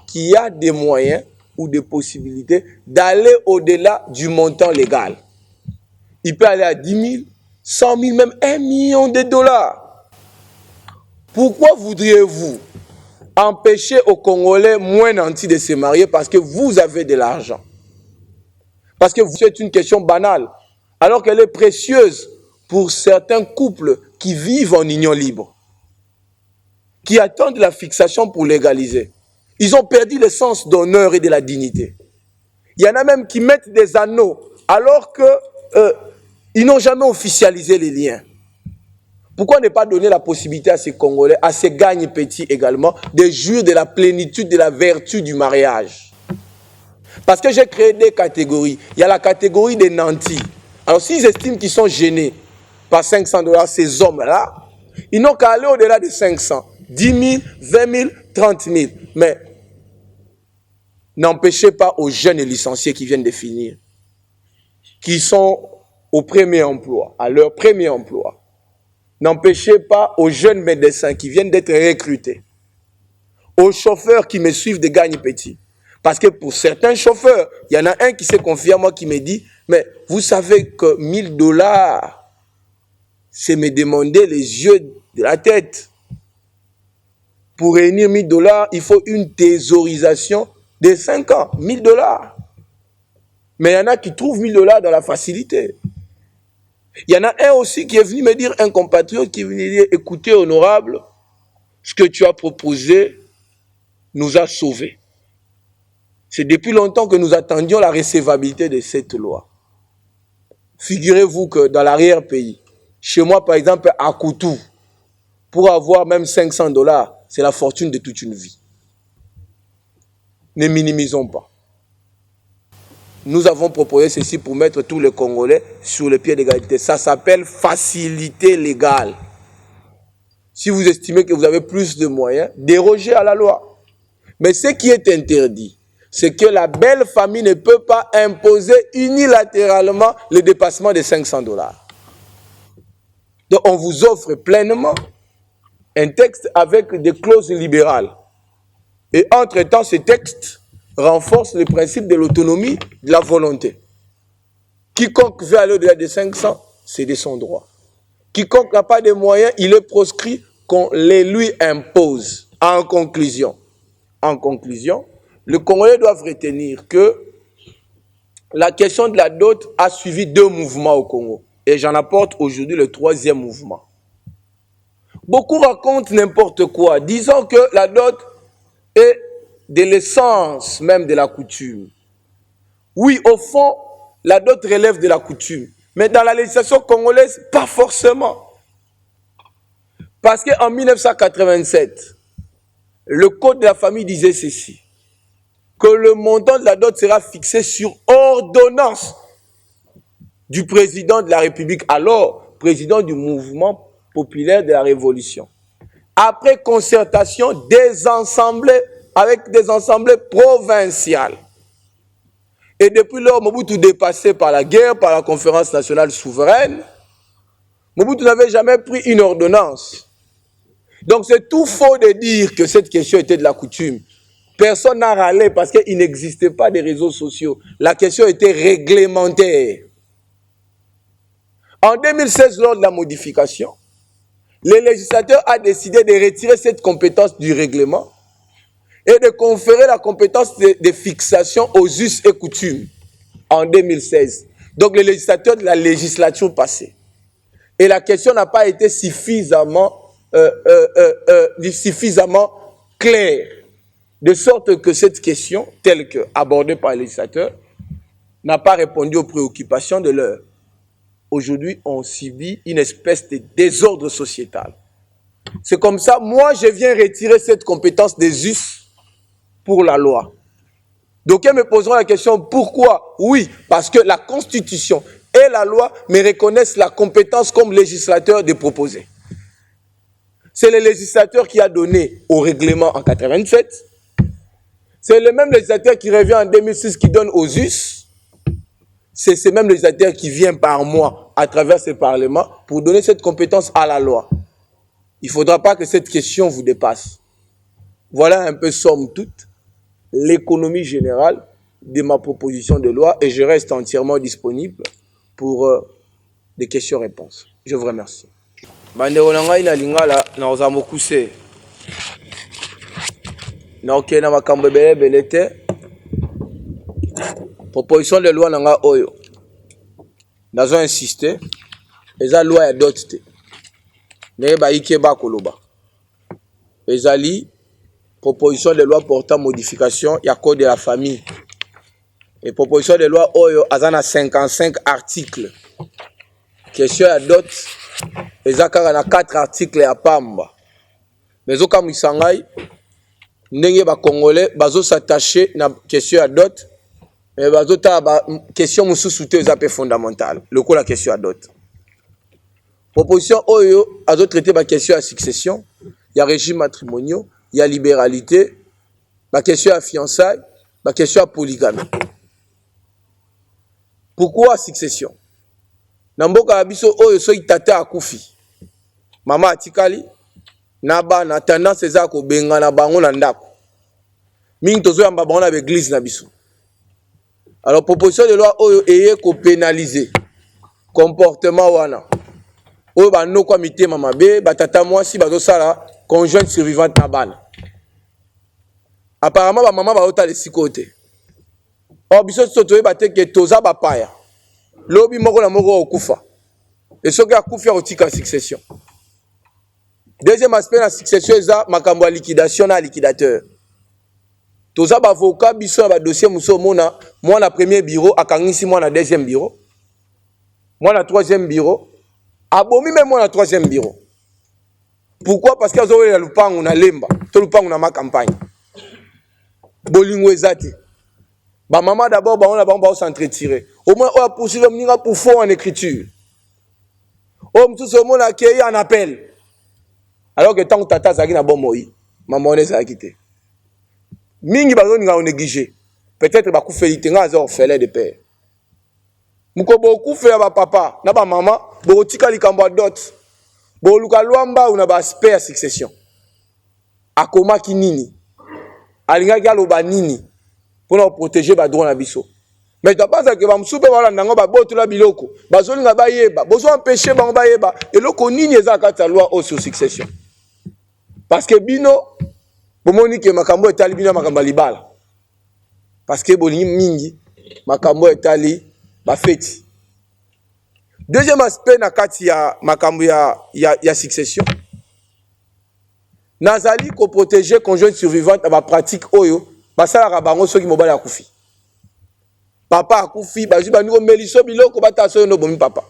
qui a des moyens ou des possibilités d'aller au-delà du montant légal. Il peut aller à 10 000, 100 000, même 1 million de $. Pourquoi voudriez-vous empêcher aux Congolais moins nantis de se marier parce que vous avez de l'argent? Parce que c'est une question banale, alors qu'elle est précieuse pour certains couples qui vivent en union libre, qui attendent la fixation pour légaliser. Ils ont perdu le sens d'honneur et de la dignité. Il y en a même qui mettent des anneaux alors qu'ils n'ont jamais officialisé les liens. Pourquoi ne pas donner la possibilité à ces Congolais, à ces gagnes petits également, de jouir de la plénitude, de la vertu du mariage? Parce que j'ai créé des catégories. Il y a la catégorie des nantis. Alors s'ils estiment qu'ils sont gênés par 500 $, ces hommes-là, ils n'ont qu'à aller au-delà de 500. 10 000, 20 000, 30 000. Mais n'empêchez pas aux jeunes licenciés qui viennent de finir, qui sont au premier emploi, à leur premier emploi. N'empêchez pas aux jeunes médecins qui viennent d'être recrutés, aux chauffeurs qui me suivent de gagne petit. Parce que pour certains chauffeurs, il y en a un qui s'est confié à moi qui me dit, mais vous savez que 1 000 $, c'est me demander les yeux de la tête. Pour réunir 1 000 $, il faut une thésaurisation de 5 ans, 1 000 $. Mais il y en a qui trouvent 1 000 $ dans la facilité. Il y en a un aussi qui est venu me dire, un compatriote qui est venu dire, écoutez honorable, ce que tu as proposé nous a sauvés. C'est depuis longtemps que nous attendions la recevabilité de cette loi. Figurez-vous que dans l'arrière-pays, chez moi par exemple à Koutou, pour avoir même 500 $, c'est la fortune de toute une vie. Ne minimisons pas. Nous avons proposé ceci pour mettre tous les Congolais sur le pied d'égalité. Ça s'appelle facilité légale. Si vous estimez que vous avez plus de moyens, dérogez à la loi. Mais ce qui est interdit, c'est que la belle famille ne peut pas imposer unilatéralement le dépassement de 500 $. Donc on vous offre pleinement un texte avec des clauses libérales. Et entre-temps, ce texte renforce le principe de l'autonomie, de la volonté. Quiconque veut aller au-delà de 500, c'est de son droit. Quiconque n'a pas de moyens, il est proscrit qu'on les lui impose. En conclusion, les Congolais doivent retenir que la question de la dot a suivi 2 mouvements au Congo. Et j'en apporte aujourd'hui le 3e mouvement. Beaucoup racontent n'importe quoi, disant que la dot est de l'essence même de la coutume. Oui, au fond, la dot relève de la coutume. Mais dans la législation congolaise, pas forcément. Parce qu'en 1987, le code de la famille disait ceci, que le montant de la dot sera fixé sur ordonnance du président de la République, alors président du mouvement populaire de la Révolution. Après concertation avec des assemblées provinciales. Et depuis lors, Mobutu dépassé par la guerre, par la conférence nationale souveraine, Mobutu n'avait jamais pris une ordonnance. Donc c'est tout faux de dire que cette question était de la coutume. Personne n'a râlé parce qu'il n'existait pas de réseaux sociaux. La question était réglementaire. En 2016, lors de la modification, le législateur a décidé de retirer cette compétence du règlement et de conférer la compétence de fixation aux us et coutumes en 2016. Donc le législateur de la législature passée. Et la question n'a pas été suffisamment claire, de sorte que cette question, telle qu'abordée par le législateur, n'a pas répondu aux préoccupations de l'heure. Aujourd'hui, on subit une espèce de désordre sociétal. C'est comme ça, moi je viens retirer cette compétence des us pour la loi. Donc ils me poseront la question, pourquoi? Oui, parce que la Constitution et la loi me reconnaissent la compétence comme législateur de proposer. C'est le législateur qui a donné au règlement en 87. C'est le même législateur qui revient en 2006 qui donne aux us. C'est ce même législateur qui vient par mois à travers ce Parlement pour donner cette compétence à la loi. Il ne faudra pas que cette question vous dépasse. Voilà un peu somme toute l'économie générale de ma proposition de loi et je reste entièrement disponible pour des questions-réponses. Je vous remercie. Bandeko na ngai na lingala na ozamokuse. Na okena makambo ebele te. Proposition de loi nanga oyo. Nazo insister. Eza loi ya dot te. Ne ba ike ba koloba. Ezali proposition de loi portant modification ya code de la famille. Et proposition de loi oyo azana 55 articles. Question ya dot ezaka na 4 articles ya pamba. Mais oka musangai ndenge ba congolais bazo s'attacher na question ya dot. Mais bazo ta ba question mususu te ezape fondamentale. Lokola question ya dot. Proposition oyo azo traiter ba question ya succession, ya régime matrimoniaux, ya libéralité, ba question ya fiançailles, ba question ya polygamie. Pourquoi succession? Na mboka biso oyo soki tata akufi, mama atikali, na bana tendance eza ko benga na bango na ndako. Mingi tozo yamba bango na l'église na biso. Alors proposition de loi oyo eye ko pénaliser comportement wana. Oyo ba no kwa mitema mabe, ba tata mwasi bazo sala conjointe survivante na bana. Apparemment ba maman ba ota le sikote. Or biso soto ba te ke toza ba paya. Lobi moko na moko okufa. Et soki akufi otika succession. Deuxième aspect la succession eza makambo ya liquidation na liquidateur. Toza ba avocat biso ba dossier muso mona, moi na premier bureau akangisi moi na deuxième bureau. Moi na troisième bureau. Abomi même moi na troisième bureau. Pourquoi? Parce que azo la lupangu na lemba, to lupangu na ma campagne. Bolingo ezati. Ba maman d'abord ba on a ba s'entretirer. Au moins on a poursuivre mninga pour faux en écriture. Om tout ce monde a accueilli en appel. Alors que tant que tata zaki na bon moi, maman on est ça quitté. Mingi bazo nga on négligé. Peut-être ba kufelite nga za orphelin de père. Muko beaucoup faire ba papa, na ba maman, bo tika likambo dot. Bo luka luamba una ba aspect à succession. Akoma ki nini? Alinga ki aloba nini? pour nous protéger ba droit na biso. Mais tu penses que ba msupe wala nango ba botola biloko bazolinga bayeba bozo empêcher bango bayeba eloko nini eza kata loi au sur succession. Parce que bino bomoni ke makambo etali bino makambo libala. Parce que bolingi mingi makambo etali ba feti. Deuxième aspect na kati ya makambo ya succession. Nazali ko protéger conjointe survivante à ma pratique oyo basala ka bango soki mobali akufi. Papa akufi bazi baniko meliso biloko bataso no bomi papa.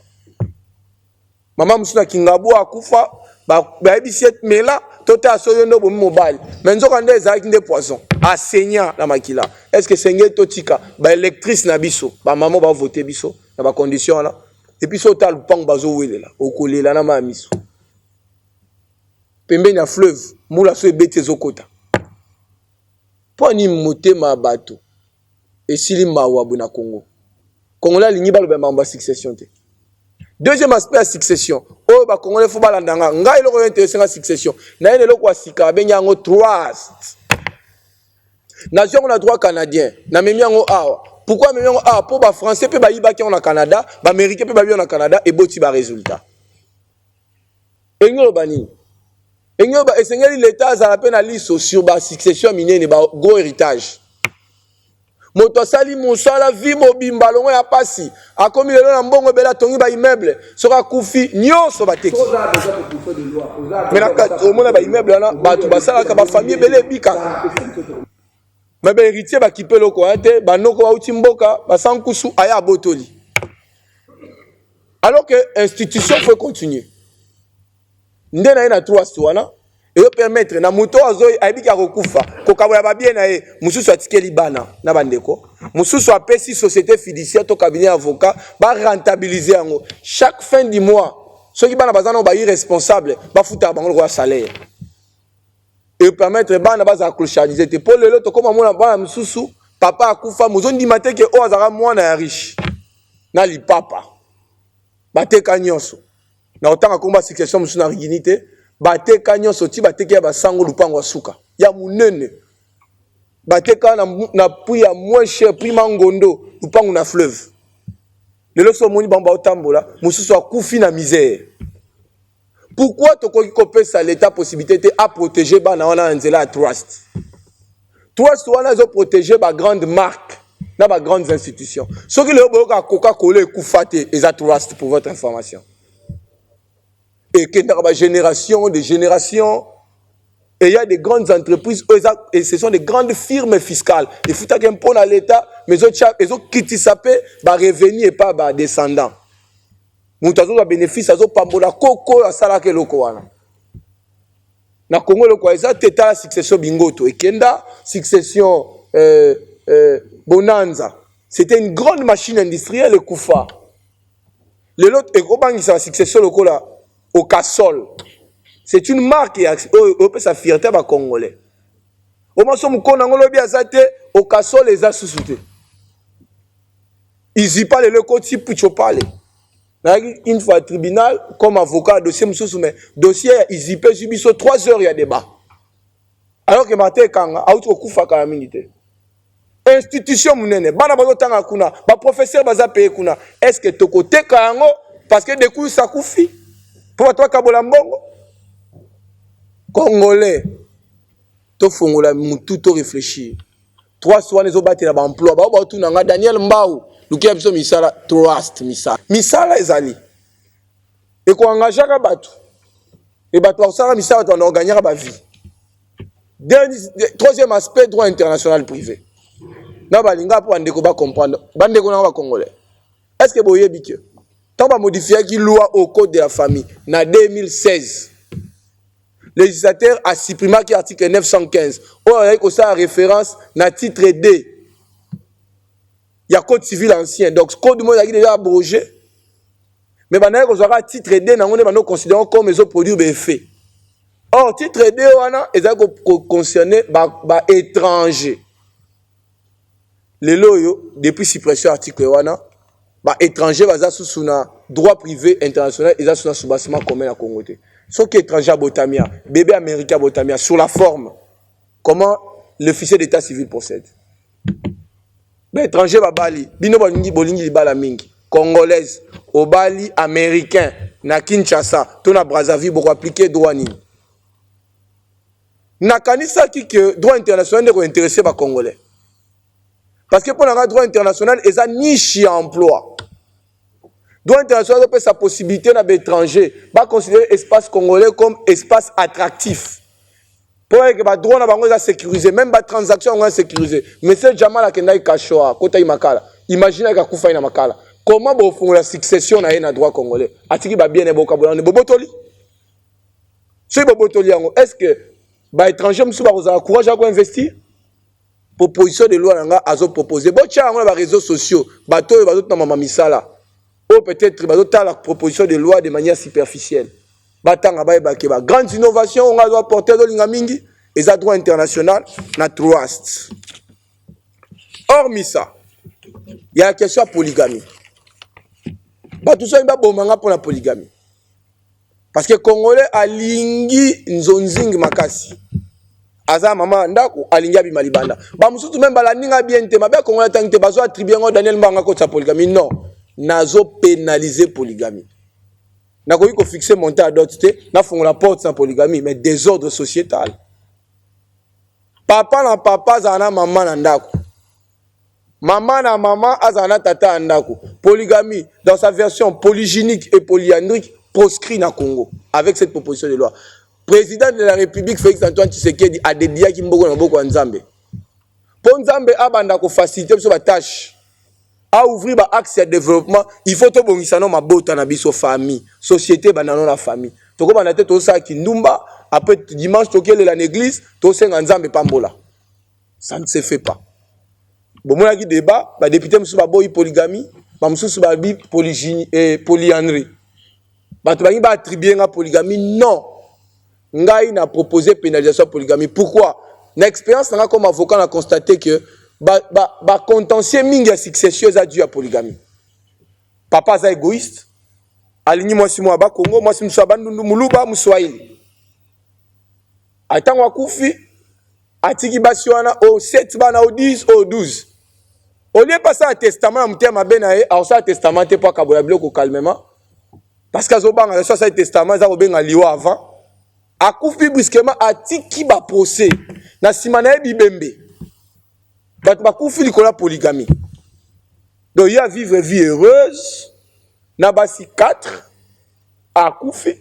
Mama musuna kingabu akufa ba ebisiet mela tota so no bomi mobali. Menzo kande ezaki nde poison. Enseignant na makila. Est-ce que sengé totika ba électrice na biso, ba maman ba voter biso na ba condition là. Et puis sota lupang bazo welela, okolela na ma miso. Pembeni ya fleuve, mula so ebeti ezokota. Poni motema bato. Esili mawabu na Congo. Congolais lingi ba loba mamba succession te. Deuxième aspect la succession. Oh ba Congolais faut balandanga. Nga eloko intéressant la succession. Na ene eloko asika benyango trust. Nation on a droit canadien. Na memiango awa. Pourquoi memiango awa pour ba français pe ba yiba ki on a Canada, ba américain pe ba bi on a Canada et boti ba résultat. Engolo bani. Engolo ba esengeli l'état za la peine à liso sur ba succession minene ba gros héritage. Moto sali mosala vi mobimba longo ya pasi akomi lelo na mbongo bela tongi ba immeuble soka kufi nyonso bateki mais na kati omona ba immeuble na bato basala ka ba famille bele bika mais ba héritier ba kipelo ko ate banoko ba uti mboka ba sankusu aya botoli alors que institution faut continuer ndena ina trust wana et permettre na muto azoi aibiki akokufa kokaboya ba bien na e mususu atikeli bana na bandeko mususu apesi société fiduciaire to cabinet avocat ba rentabiliser yango chaque fin du mois ceux qui bana bazana ba irresponsable ba futa bango le salaire et permettre bana baza clochardisé te pour lelo to koma mona bana mususu papa akufa muzondi mateke o azara mwana ya riche na li papa bateka nyonso na otanga komba succession mususu na riginité bateka nyonso ti bateka ya basango lupango asuka ya munene bateka na prix ya moins cher prix mangondo lupango na fleuve lelo so moni bamba otambola mususu akufi na misère. Pourquoi tokoki kopesa l'état possibilité à protéger bana wana nzela ya trust wana zo protéger ba grande marque na ba grandes institutions soki lelo boyoka Coca-Cola ekufa te eza trust pour votre information. Et qu'il y a des générations, et il y a des grandes entreprises, et ce sont des grandes firmes fiscales. Il faut qu'il y ait un pont à l'État, mais ils ont quitté ça, revenir et pas descendants. Nous avons des bénéfices, nous avons des coco, salake loko. Na Congo, le Kwaïsa, la succession bingoto. Et Kenda, succession Bonanza. C'était une grande machine industrielle, le Koufa. Le lot, et comment ça, la succession loko là? Au Cassol. C'est une marque qui a sa fierté à Congolais. Au moment où on a au Cassol, les a sous-soutés. Ils y parlent le côté pour parler. Une fois au tribunal, comme avocat, dossier, dossier, ils y pèsent 3 heures, il y a débat. Alors que Martin Kanga, a autre coup, fa calamité. Institution, mounene, bana bazo tanga kuna, ba professeur baza paye kuna. Est-ce que to côté kango, parce que des coups ça koufi? Pour toi, Kabolambongo, Congolais, to fongola mutu to réfléchir. 3 soins les obaté la emploi. Ba tout nanga Daniel Mbao, luki biso misala trust misala. Misala ezali. Et ko engagea ka batu. Et batu osala misala to organiser ba vie. Troisième aspect droit international privé. Na balinga pour ndeko ba comprendre. Bandeko na ba Congolais. Est-ce que boyebi que tant va modifier qui loi au code de la famille en 2016. Le législateur a supprimé l'article 915. On a ça référence dans titre D. Il y a code civil ancien. Donc ce code a déjà abrogé. Mais maintenant on aura titre D nous considérons comme les autres produits BF. Or titre D est concerné par étranger. Les loyaux depuis suppression article 1 étranger baza sous na droit privé international ils sont sous bâtiment commun à Congo. Ce qui est étranger à Botamia, bébé américain à Botamia sur la forme. Comment l'officier d'état civil procède? étranger babali bino bolingi libala mingi congolaise obali américain na Kinshasa to na Brazzaville boko appliquer droit nini nakanisaki que droit international ndeko intéressé ba congolais parce que pour le droit international ils ont niche emploi droit international peut sa possibilité na étranger ba considérer espace congolais comme espace attractif pour que ba droit na bango za sécuriser même ba transaction on sécuriser monsieur Jamal akenda ikashoa kota imakala imagine ka kufa ina makala comment bo font la succession na droit congolais atiki ba bien eboka bolane bobotoli c'est bobotoli yango est-ce que ba étranger musu ba kozala courage à investir proposition de loi nanga azo proposer bo tia yango na ba réseaux sociaux bato bazo na mama misala ou peut-être bazo ta la proposition de loi de manière superficielle batanga ba ebake ba grandes innovations on doit porter do linga mingi et ça droit international na trust hormis ça il y a la question de polygamie tout ça ba bomanga pour la polygamie parce que congolais alingi nzonzingi makasi aza mama ndako alingi abi malibanda ba musutu même bala ninga bien te mabe congolais tangite bazo attribuer ngo Daniel Mbanga ko sa polygamie non nazo pénaliser polygamie na ko fixer monter à dot te na fongola porte sans polygamie mais désordre sociétal papa na papa zana mama na ndako maman na maman azana tata ndako polygamie dans sa version polygynique et polyandrique proscrit na Congo avec cette proposition de loi président de la République Félix Antoine Tshisekedi a dédié ki mboko na mboko nzambe pour nzambe abanda ko faciliter so ba tâche à ouvrir ba axe de développement il faut to bongisa no mabota na biso famille société banano la famille toko bana te to sa ki ndumba après dimanche to kele l'église to senga nzambe pambola ça ne se fait pas bon mon qui débat ba député musu ba boy polygamie ba musu ba bi polygynie et polyandrie ba to ba attribuer nga polygamie non ngai na proposé pénalisation polygamie pourquoi l'expérience nga comme avocat a constaté que ba contentieux mingi ya succession za dû à polygamie papa za égoïste alingi mwasi mwa ba Congo mwasi musu bandundu muluba muswahili atango akufi atiki basi wana au 7 bana au 10 au 12 au lieu passer un testament à mutema benae au ça testament te pour kabola bloko calmement parce que zobanga ça ça testament za obenga liwa avant akufi brusquement atiki ba procès na simana bibembe bat bakufi likola polygamie donc il y a vivre vie heureuse na basi 4 akufi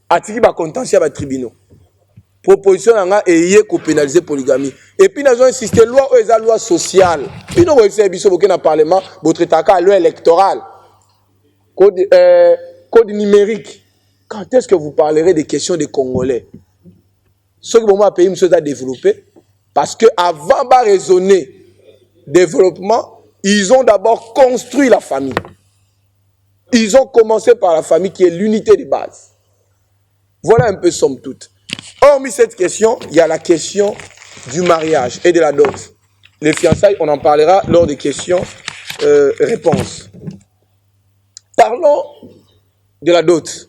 atiki ba contentieux ba tribunaux proposition nga eye ko pénaliser polygamie et puis nous avons insisté loi ou eza loi sociale puis nous voyons biso boké na parlement votre taka loi électorale code numérique. Quand est-ce que vous parlerez des questions des Congolais? Ce que mon pays a développé, parce que avant de raisonner développement, ils ont d'abord construit la famille. Ils ont commencé par la famille qui est l'unité de base. Voilà un peu somme toute. Hormis cette question, il y a la question du mariage et de la dot. Les fiançailles, on en parlera lors des questions-réponses. Parlons de la dot.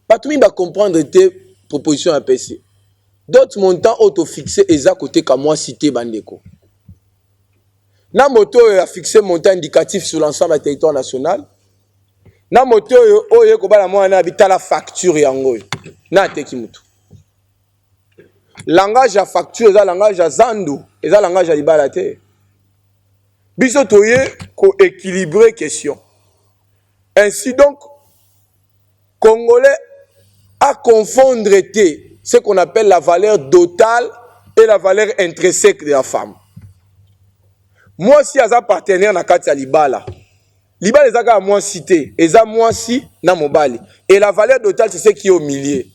Pas tout le monde va comprendre tes propositions à PC. D'autres montants auto-fixés et à côté qu'à moi cité Bandeko. Na moto a fixé montant indicatif sur l'ensemble du territoire national. Na moto oye ko bala mo na habita la facture yango. Na teki mutu. Langage à facture, ça langage à zandu, et ça langage à libala te. Biso toye ko équilibrer question. Ainsi donc Congolais à confondre ce qu'on appelle la valeur totale et la valeur intrinsèque de la femme. Moi, si j'ai un partenaire dans la libala, libala est à moi cité, et à moi si na mobali. Et la valeur totale, c'est ce qui est au milieu.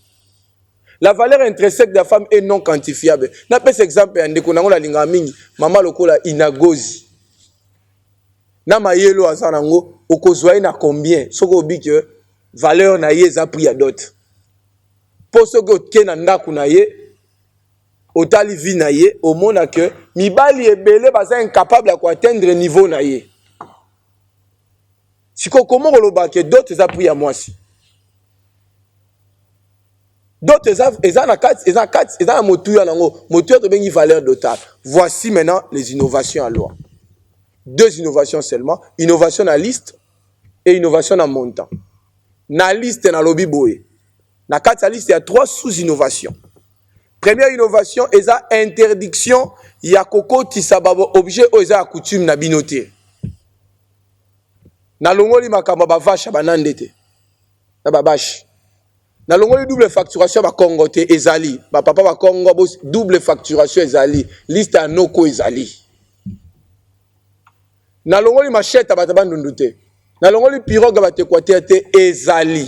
La valeur intrinsèque de la femme est non quantifiable. Na pes exemple ande ko nango la linga mingi, mama lokola inagozi. Na mayelo azanango okozwa na combien? Soko obi que valeur na ye za prix à dot. Pour ce que na ndaku na ye otali vi na ye au mona que mibali ebele baza incapable à atteindre niveau na ye. Siko comment oloba que d'autres za prix à moi si. D'autres eza motuya nango motuya to bengi valeur totale. Voici maintenant les innovations à loi. 2 innovations seulement. Innovation à liste et innovation à montant. Na liste na lobby boye. Na 4 liste, il y a 3 sous-innovations. Première innovation, c'est l'interdiction. Il y a koko tisababo objet ou eza coutume na binote. Na longoli makamba ba vache banandete. Na ba vache. Na longoli double facturation ba Congo te ezali. Ba papa ba Congo double facturation ezali. Liste à noko ezali. Na longoli machette ba tabandundu te. Na longoli pirogue ba tekwater te ezali.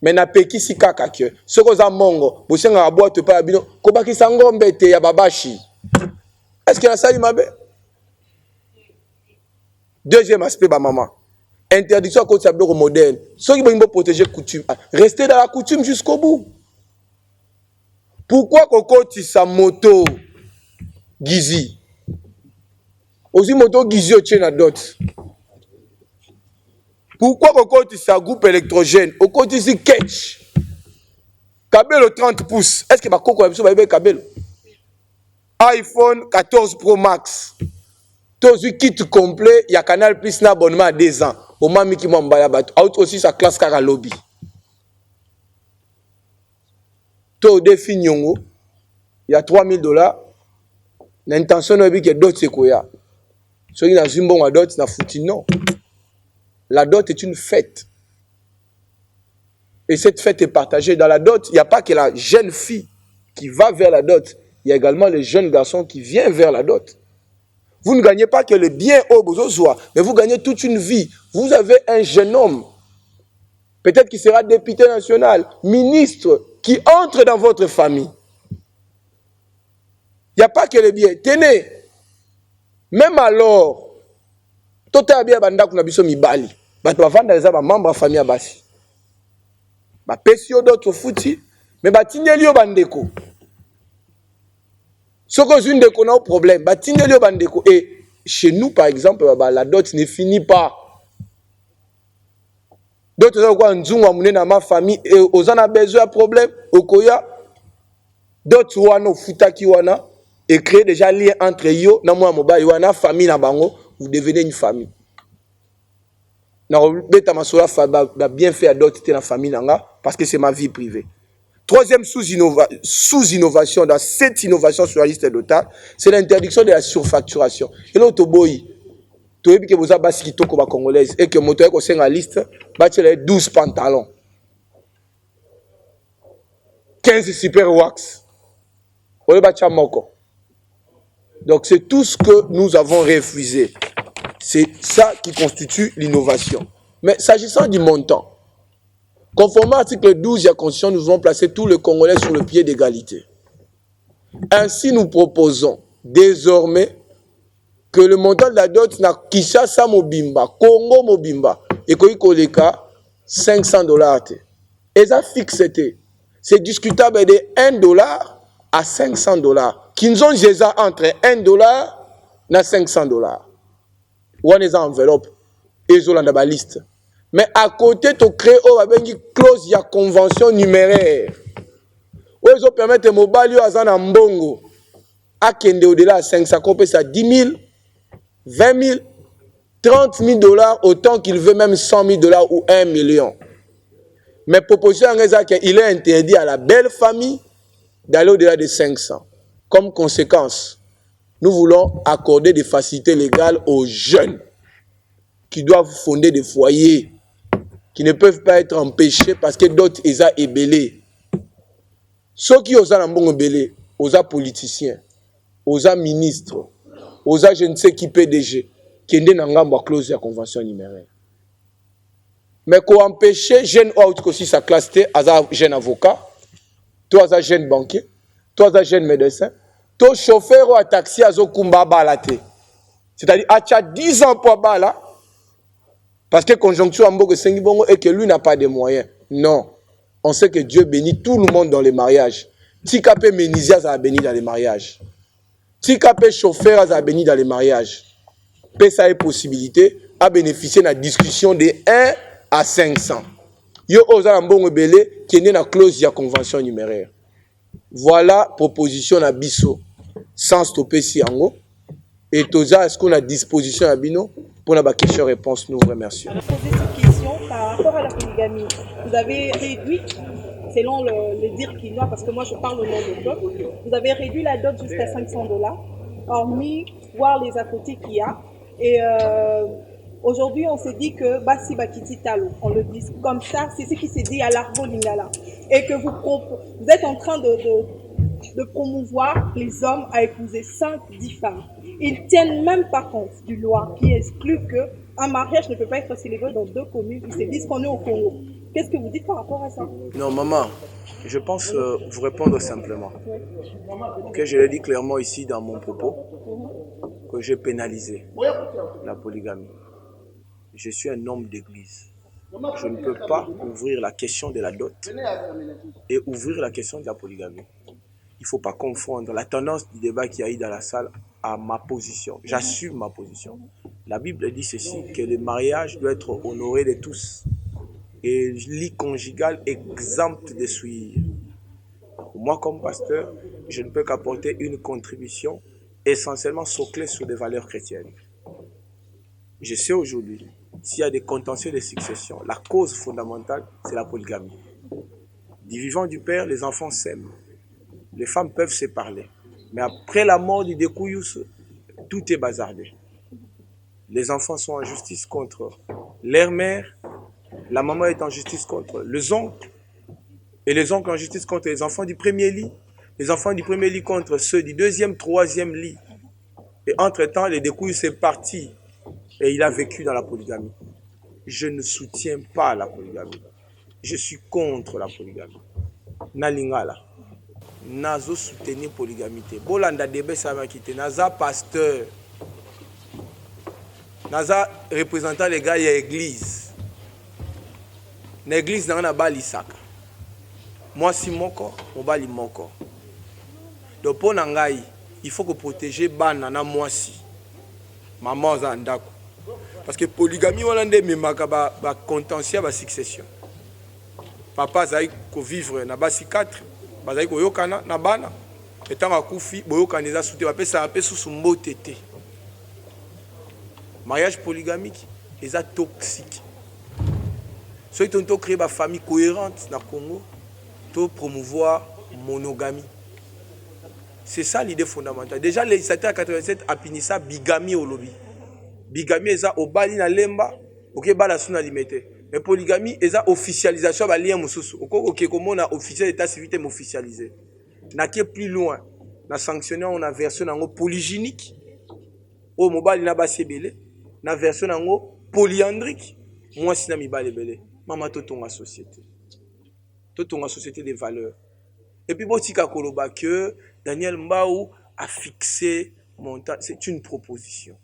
Mais na pekisi kaka ke soko za mongo bosenga boîte pa bino ko bakisa ngombe te ya babashi. Est-ce que la sali mabe? Deuxième aspect ba maman. Interdiction à cause de la moderne. Ceux qui veulent protéger la coutume, restez dans la coutume jusqu'au bout. Pourquoi Koko sa moto Gizi? Aussi moto Gizi au tien dot. Pourquoi Koko sa groupe électrogène? Au côté si catch. Kabelo 30 pouces. Est-ce que ma Koko a Kabelo? iPhone 14 Pro Max. Tous les kits complets, il y a Canal Plus na abonnement à 2 ans. Au moment où il y a aussi sa classe car à lobby. Tout défi nyongo, il y a $3000. L'intention est que d'autres c'est quoi? Ceux qui n'ont pas de dot, n'a foutu non. La dot est une fête. Et cette fête est partagée. Dans la dot, il n'y a pas que la jeune fille qui va vers la dot. Il y a également les jeunes garçons qui viennent vers la dot. Vous ne gagnez pas que le bien au besoin, mais vous gagnez toute une vie. Vous avez un jeune homme, peut-être qu'il sera député national, ministre, qui entre dans votre famille. Il n'y a pas que le bien. Tenez, même alors, tout est bien banda kuna biso mibali. Ba to vanda les membres de la famille abasi. Ba pesio d'autres fouti, mais ba tineli yo bandeko. Ce que une de qu'on a un problème, bah tindelio bandeko. Et chez nous par exemple, bah, la dot ne finit pas. D'autres ont quoi nzungu amune na ma famille et aux en a besoin de problème okoya. D'autres wana futaki wana et créer déjà lien entre yo na moi mobile wana famille na bango, vous devenez une famille. Na beta masola ba bien fait à d'autres dans la famille nanga parce que c'est ma vie privée. Troisième sous-innovation dans cette innovation sur la liste d'OTA, c'est l'interdiction de la surfacturation. Et l'autre boy, tu sais que vous avez basi kitoko ba congolaise et que moto eko senga liste, ba tchele 12 pantalons. 15 super wax. Ole ba chamoko. Donc c'est tout ce que nous avons refusé. C'est ça qui constitue l'innovation. Mais s'agissant du montant, conformément à l'article 12 de la Constitution, nous avons placé tous les Congolais sur le pied d'égalité. Ainsi, nous proposons désormais que le montant de la dot na Kinshasa Mobimba, Congo Mobimba, et Koleka $500. Et ça fixe, c'est discutable de $1 à $500. Qui nous ont déjà entre $1 et $500. Ou on est en enveloppe, et ils ont la liste. Mais à côté, tu crées une clause de convention numéraire. Où ils ont permis de mobile à Zanambongo à Kende au-delà de 500, ça 10 000, 20 000, $30 000, autant qu'il veut même $100 000 ou 1 million. Mais proposition il est interdit à la belle famille d'aller au-delà de 500. Comme conséquence, nous voulons accorder des facilités légales aux jeunes qui doivent fonder des foyers, qui ne peuvent pas être empêchés parce que d'autres ils ont ébélé. Ceux qui osent l'embon ébélé, aux politiciens, aux ministres, aux je ne sais qui PDG, qui est dans la clause de la convention numéraire. Mais qu'on empêcher jeunes autres aussi sa classe T, à jeune avocat, toi à jeune banquier, toi à jeune médecin, toi chauffeur ou à taxi à Zokumba Balate. C'est-à-dire, à 10 ans pour Bala, parce que conjoncture en Bogo Sengibongo et que lui n'a pas de moyens. Non. On sait que Dieu bénit tout le monde dans les mariages. Tikapé Ménisias a béni dans les mariages. Tikapé chauffeur a béni dans les mariages. Ça a possibilité à bénéficier de la discussion de 1 à 500. Yo osa mbongo belé qui est dans la clause de la convention numéraire. Voilà proposition à Bisso sans stopper si en haut. Et Toza, est-ce qu'on a disposition à Bino pour la question-réponse? Nous vous remercions. Poser cette question par rapport à la polygamie. Vous avez réduit, selon le dire quinois, parce que moi je parle au nom de peuple, vous avez réduit la dot jusqu'à $500, hormis voir les à côté qu'il y a. Et aujourd'hui, on s'est dit que Basi Bakiti Talo, on le dit comme ça, c'est ce qui s'est dit à l'Arbo Lingala. Et que vous êtes en train de promouvoir les hommes à épouser 5-10 femmes. Ils ne tiennent même pas compte du loi qui exclut qu'un mariage ne peut pas être célébré dans 2 communes. Ils se disent qu'on est au Congo. Qu'est-ce que vous dites par rapport à ça? Non, maman, je pense vous répondre simplement. Que je l'ai dit clairement ici dans mon propos, que j'ai pénalisé la polygamie. Je suis un homme d'église. Je ne peux pas ouvrir la question de la dot et ouvrir la question de la polygamie. Il ne faut pas confondre la tendance du débat qu'il y a eu dans la salle à ma position. J'assume ma position. La Bible dit ceci, que le mariage doit être honoré de tous. Et le lit conjugal exempt de souillure. Moi, comme pasteur, je ne peux qu'apporter une contribution essentiellement soclée sur des valeurs chrétiennes. Je sais aujourd'hui, s'il y a des contentieux de succession, la cause fondamentale, c'est la polygamie. Du vivant du père, les enfants s'aiment. Les femmes peuvent se parler. Mais après la mort du découillous, tout est bazardé. Les enfants sont en justice contre leur mère, la maman est en justice contre les oncles, et les oncles en justice contre les enfants du premier lit, les enfants du premier lit contre ceux du deuxième, troisième lit. Et entre-temps, les découillous c'est parti, et il a vécu dans la polygamie. Je ne soutiens pas la polygamie. Je suis contre la polygamie. Nalingala. Nazo soutenir polygamie. Bolanda debe samakite. Naza pasteur. Naza représentant les gars de l'église. L'église n'a pas l'isaka. Moi si moko, on va li moko. Donc pour nangai, il faut que protéger bana na moi si. Maman za ndako. Parce que polygamie on ande memaka ba contentieux ba succession. Papa zaï ko vivre na basi 4. Bazali koyokana na bana etanga kufi boyokana eza souté bapesa ape susu mbote te. Mariage polygamique eza toxique. Soki tonto créer ba famille cohérente na Congo, to promouvoir monogamie. C'est ça l'idée fondamentale. Déjà le législateur 87 a puni ça bigamie au lobby. Bigamie eza obali na lemba, OK bala suna limité. Mais polygamie, c'est la officialisation de lien mususu. OK, comment on a officiel l'état civil est officialisé. Na qui est plus loin, na sanctionné on a version en polygynique. Au mobile na basi belé, na version en polyandrique. Moi si na mi balé belé. Maman totonga société. Totonga société des valeurs. Et puis botika koloba que Daniel Mbaou a fixé montant, c'est une proposition.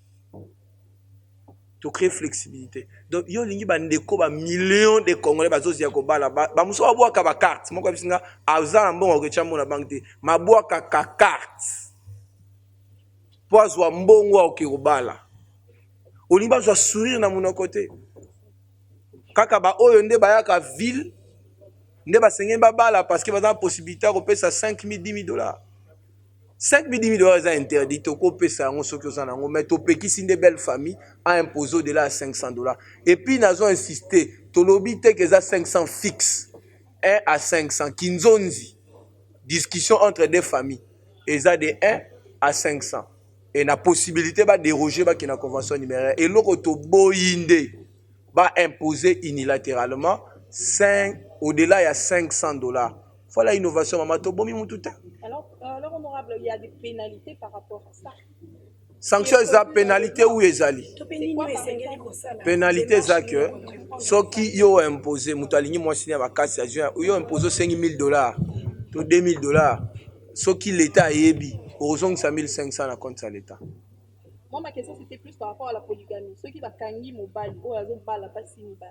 To créer flexibilité. Donc yo lingi bandeko ba millions de Congolais bazozi ya kobala ba muso ba bwaka ba carte moko bisinga azala mbongo ke chambo na banque te ma bwaka ka carte poazwa mbongo au kobala olimba zo sourire na mon côté kaka ba oyo nde ba yaka ville nde ba sengen ba bala parce que ba za possibilité ko pesa 5000 $10,000 $5,000 $10,000 est interdit. Toko pesa ngo soki ozana ngo mais to pekisi de belles familles a imposé au-delà à $500. Et puis nous avons insisté, to lobby te que ça 500 fixe 1 à 500 kinzonzi. Discussion entre deux familles. Et ça de 1 à 500. Et la possibilité de déroger ba ki na convention numéraire et loko to boyinde va imposer unilatéralement 5 au-delà il y a $500. Voilà l'innovation maman to bomi mututa. Alors, honorable, il y a des pénalités par rapport à ça. Sanction est pénalité ou ezali? Pénalité c'est que ce qui yo imposé mutalingi moi signé ba kasi yo imposé $5,000 to $2,000 ce qui l'état yebi heureusement que ça 1,500 na compte à l'état. Moi ma question c'était plus par rapport à la polygamie. Ceux qui va kangi mobile ou azo bala pas si mobile.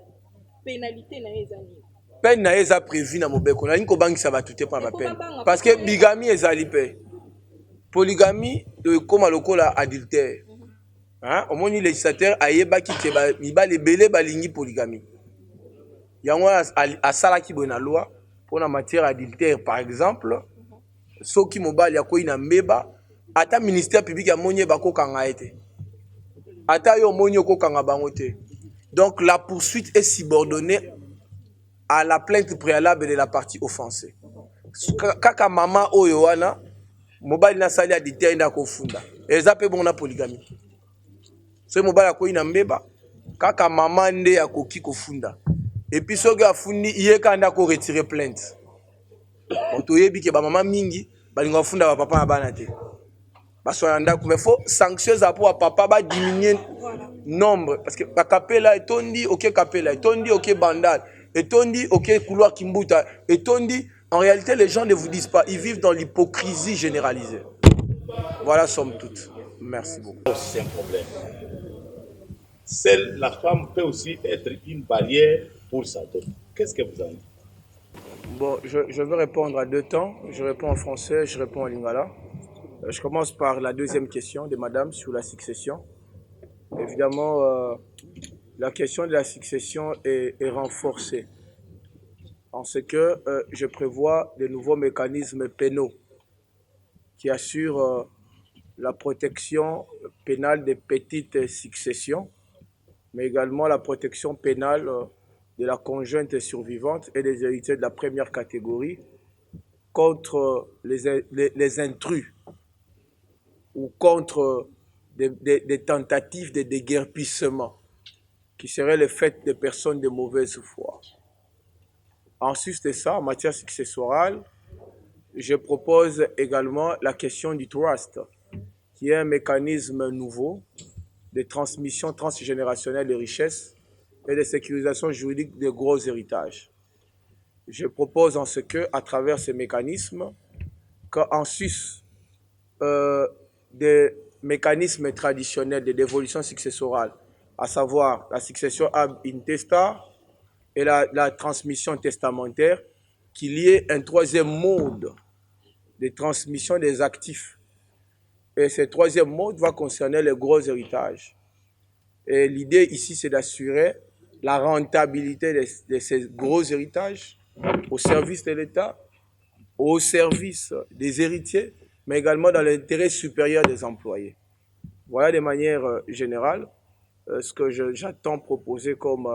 Pénalité na ezali. Peine na eza prévu na mobeko na nko bangi ça va tout pas ba peine parce que bigamie ezali pe polygamie de comme lokola adultère hein au moins législateur ayeba ki ke ba mibale belé balingi polygamie yango a sala ki bona loi pour la matière adultère par exemple soki mobali akoyi na mbeba ata ministère public ya moni bakokanga ete ata yo moni okokanga bango te. Donc la poursuite est subordonnée à la plainte préalable de la partie offensée. Kaka mama oyo wana mobali na sali adité nda kofunda eza pe bon na polygamie. So mobali akoyi na mbeba kaka mama nde akoki kofunda et puis soki afundi yeka nda ko retirer plainte. On toyebi ke ba mama mingi balinga funda ba papa na bana te. Basoya ndako mais faut sanctions za pour papa ba diminuer nombre parce que ba kapela etondi OK kapela etondi OK bandal etondi OK couloir kimbuta etondi. En réalité, les gens ne vous disent pas, ils vivent dans l'hypocrisie généralisée. Voilà, somme toute. Merci beaucoup. C'est un problème. Seule la femme peut aussi être une barrière pour sa dot. Qu'est-ce que vous en dites? Bon, je vais répondre à deux temps. Je réponds en français, je réponds en lingala. Je commence par la deuxième question de madame sur la succession. Évidemment, la question de la succession est renforcée. En ce que je prévois de nouveaux mécanismes pénaux qui assurent la protection pénale des petites successions, mais également la protection pénale de la conjointe survivante et des héritiers de la première catégorie contre les intrus ou contre des tentatives de déguerpissement qui seraient le fait de personnes de mauvaise foi. Ensuite de ça, en matière successorale, je propose également la question du trust, qui est un mécanisme nouveau de transmission transgénérationnelle de richesses et de sécurisation juridique de gros héritages. Je propose en ce que, à travers ces mécanismes, qu'en sus des mécanismes traditionnels de dévolution successorale, à savoir la succession ab intesta, et la transmission testamentaire, qu'il y ait un troisième mode de transmission des actifs. Et ce troisième mode va concerner les gros héritages. Et l'idée ici, c'est d'assurer la rentabilité de ces gros héritages au service de l'État, au service des héritiers, mais également dans l'intérêt supérieur des employés. Voilà de manière générale ce que j'attends proposer comme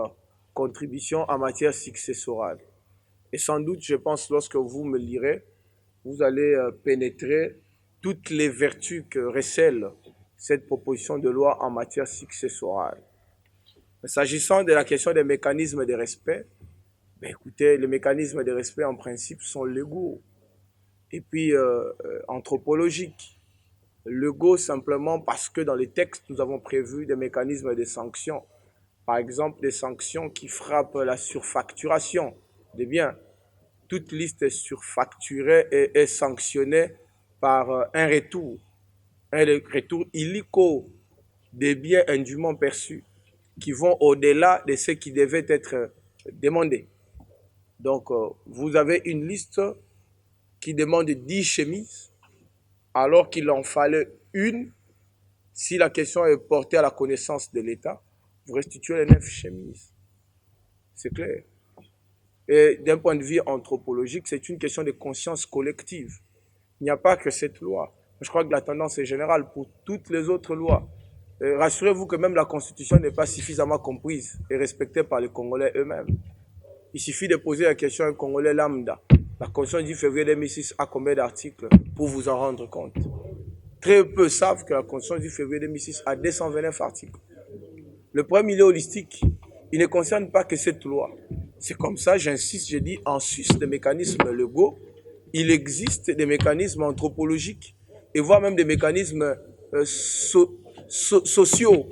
contribution en matière successorale. Et sans doute, je pense, lorsque vous me lirez, vous allez pénétrer toutes les vertus que recèle cette proposition de loi en matière successorale. S'agissant de la question des mécanismes de respect, ben écoutez, les mécanismes de respect en principe sont légaux et puis anthropologiques. Légaux simplement parce que dans les textes, nous avons prévu des mécanismes de sanctions. Par exemple, des sanctions qui frappent la surfacturation des biens. Toute liste surfacturée est sanctionnée par un retour illico des biens indûment perçus qui vont au-delà de ce qui devait être demandé. Donc, vous avez une liste qui demande 10 chemises, alors qu'il en fallait une. Si la question est portée à la connaissance de l'État, vous restituez les 9 chemises. C'est clair. Et d'un point de vue anthropologique, c'est une question de conscience collective. Il n'y a pas que cette loi. Je crois que la tendance est générale pour toutes les autres lois. Rassurez-vous que même la Constitution n'est pas suffisamment comprise et respectée par les Congolais eux-mêmes. Il suffit de poser la question à un Congolais lambda. La Constitution du février 2006 a combien d'articles pour vous en rendre compte? Très peu savent que la Constitution du février 2006 a 229 articles. Le problème, il est holistique. Il ne concerne pas que cette loi. C'est comme ça, j'insiste, je dis, en sus des mécanismes légaux, il existe des mécanismes anthropologiques et voire même des mécanismes sociaux.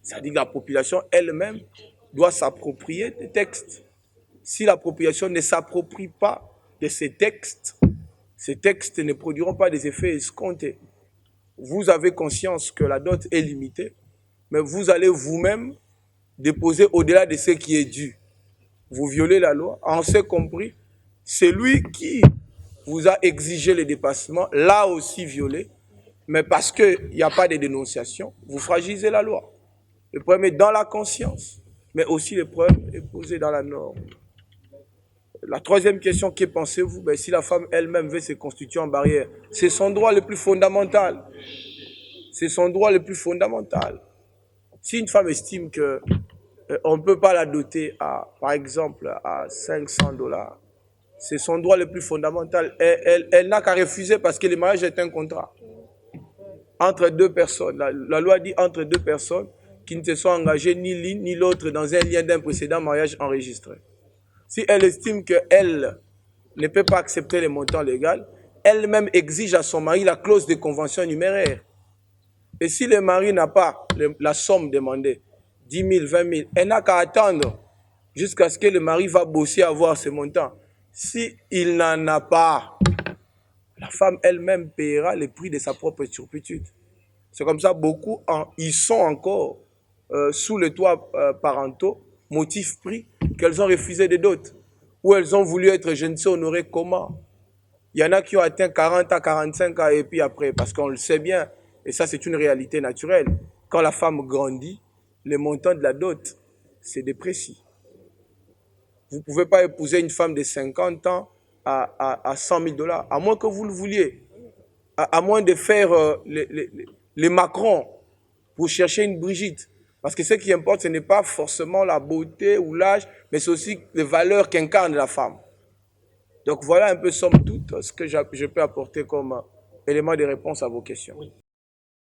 C'est-à-dire que la population elle-même doit s'approprier des textes. Si la population ne s'approprie pas de ces textes ne produiront pas des effets escomptés. Vous avez conscience que la dot est limitée, mais vous allez vous-même déposer au-delà de ce qui est dû. Vous violez la loi, en ce compris, celui qui vous a exigé le dépassement l'a aussi violé, mais parce qu'il n'y a pas de dénonciation, vous fragilisez la loi. Le problème est dans la conscience, mais aussi le problème est posé dans la norme. La troisième question, que pensez-vous? Ben, si la femme elle-même veut se constituer en barrière, c'est son droit le plus fondamental. C'est son droit le plus fondamental. Si une femme estime que on ne peut pas la doter à, par exemple, à $500, c'est son droit le plus fondamental. Elle n'a qu'à refuser parce que le mariage est un contrat entre deux personnes. La loi dit entre deux personnes qui ne se sont engagées ni l'une ni l'autre dans un lien d'un précédent mariage enregistré. Si elle estime qu'elle ne peut pas accepter les montants légaux, elle-même exige à son mari la clause de convention numéraire. Et si le mari n'a pas la somme demandée, 10 000, 20 000, elle n'a qu'à attendre jusqu'à ce que le mari va bosser à avoir ce montant. S'il n'en a pas, la femme elle-même paiera le prix de sa propre turpitude. C'est comme ça, beaucoup, ils sont encore sous le toit parentaux, motif pris, qu'elles ont refusé des dots, ou elles ont voulu être, je ne sais, honorées comment. Il y en a qui ont atteint 40 à 45 ans et puis après, parce qu'on le sait bien, et ça c'est une réalité naturelle, quand la femme grandit, le montant de la dot se déprécie. Vous ne pouvez pas épouser une femme de 50 ans à $100 000, à moins que vous le vouliez, à moins de faire les Macron pour chercher une Brigitte. Parce que ce qui importe, ce n'est pas forcément la beauté ou l'âge, mais c'est aussi les valeurs qu'incarne la femme. Donc voilà un peu, somme toute, ce que je peux apporter comme élément de réponse à vos questions. Oui.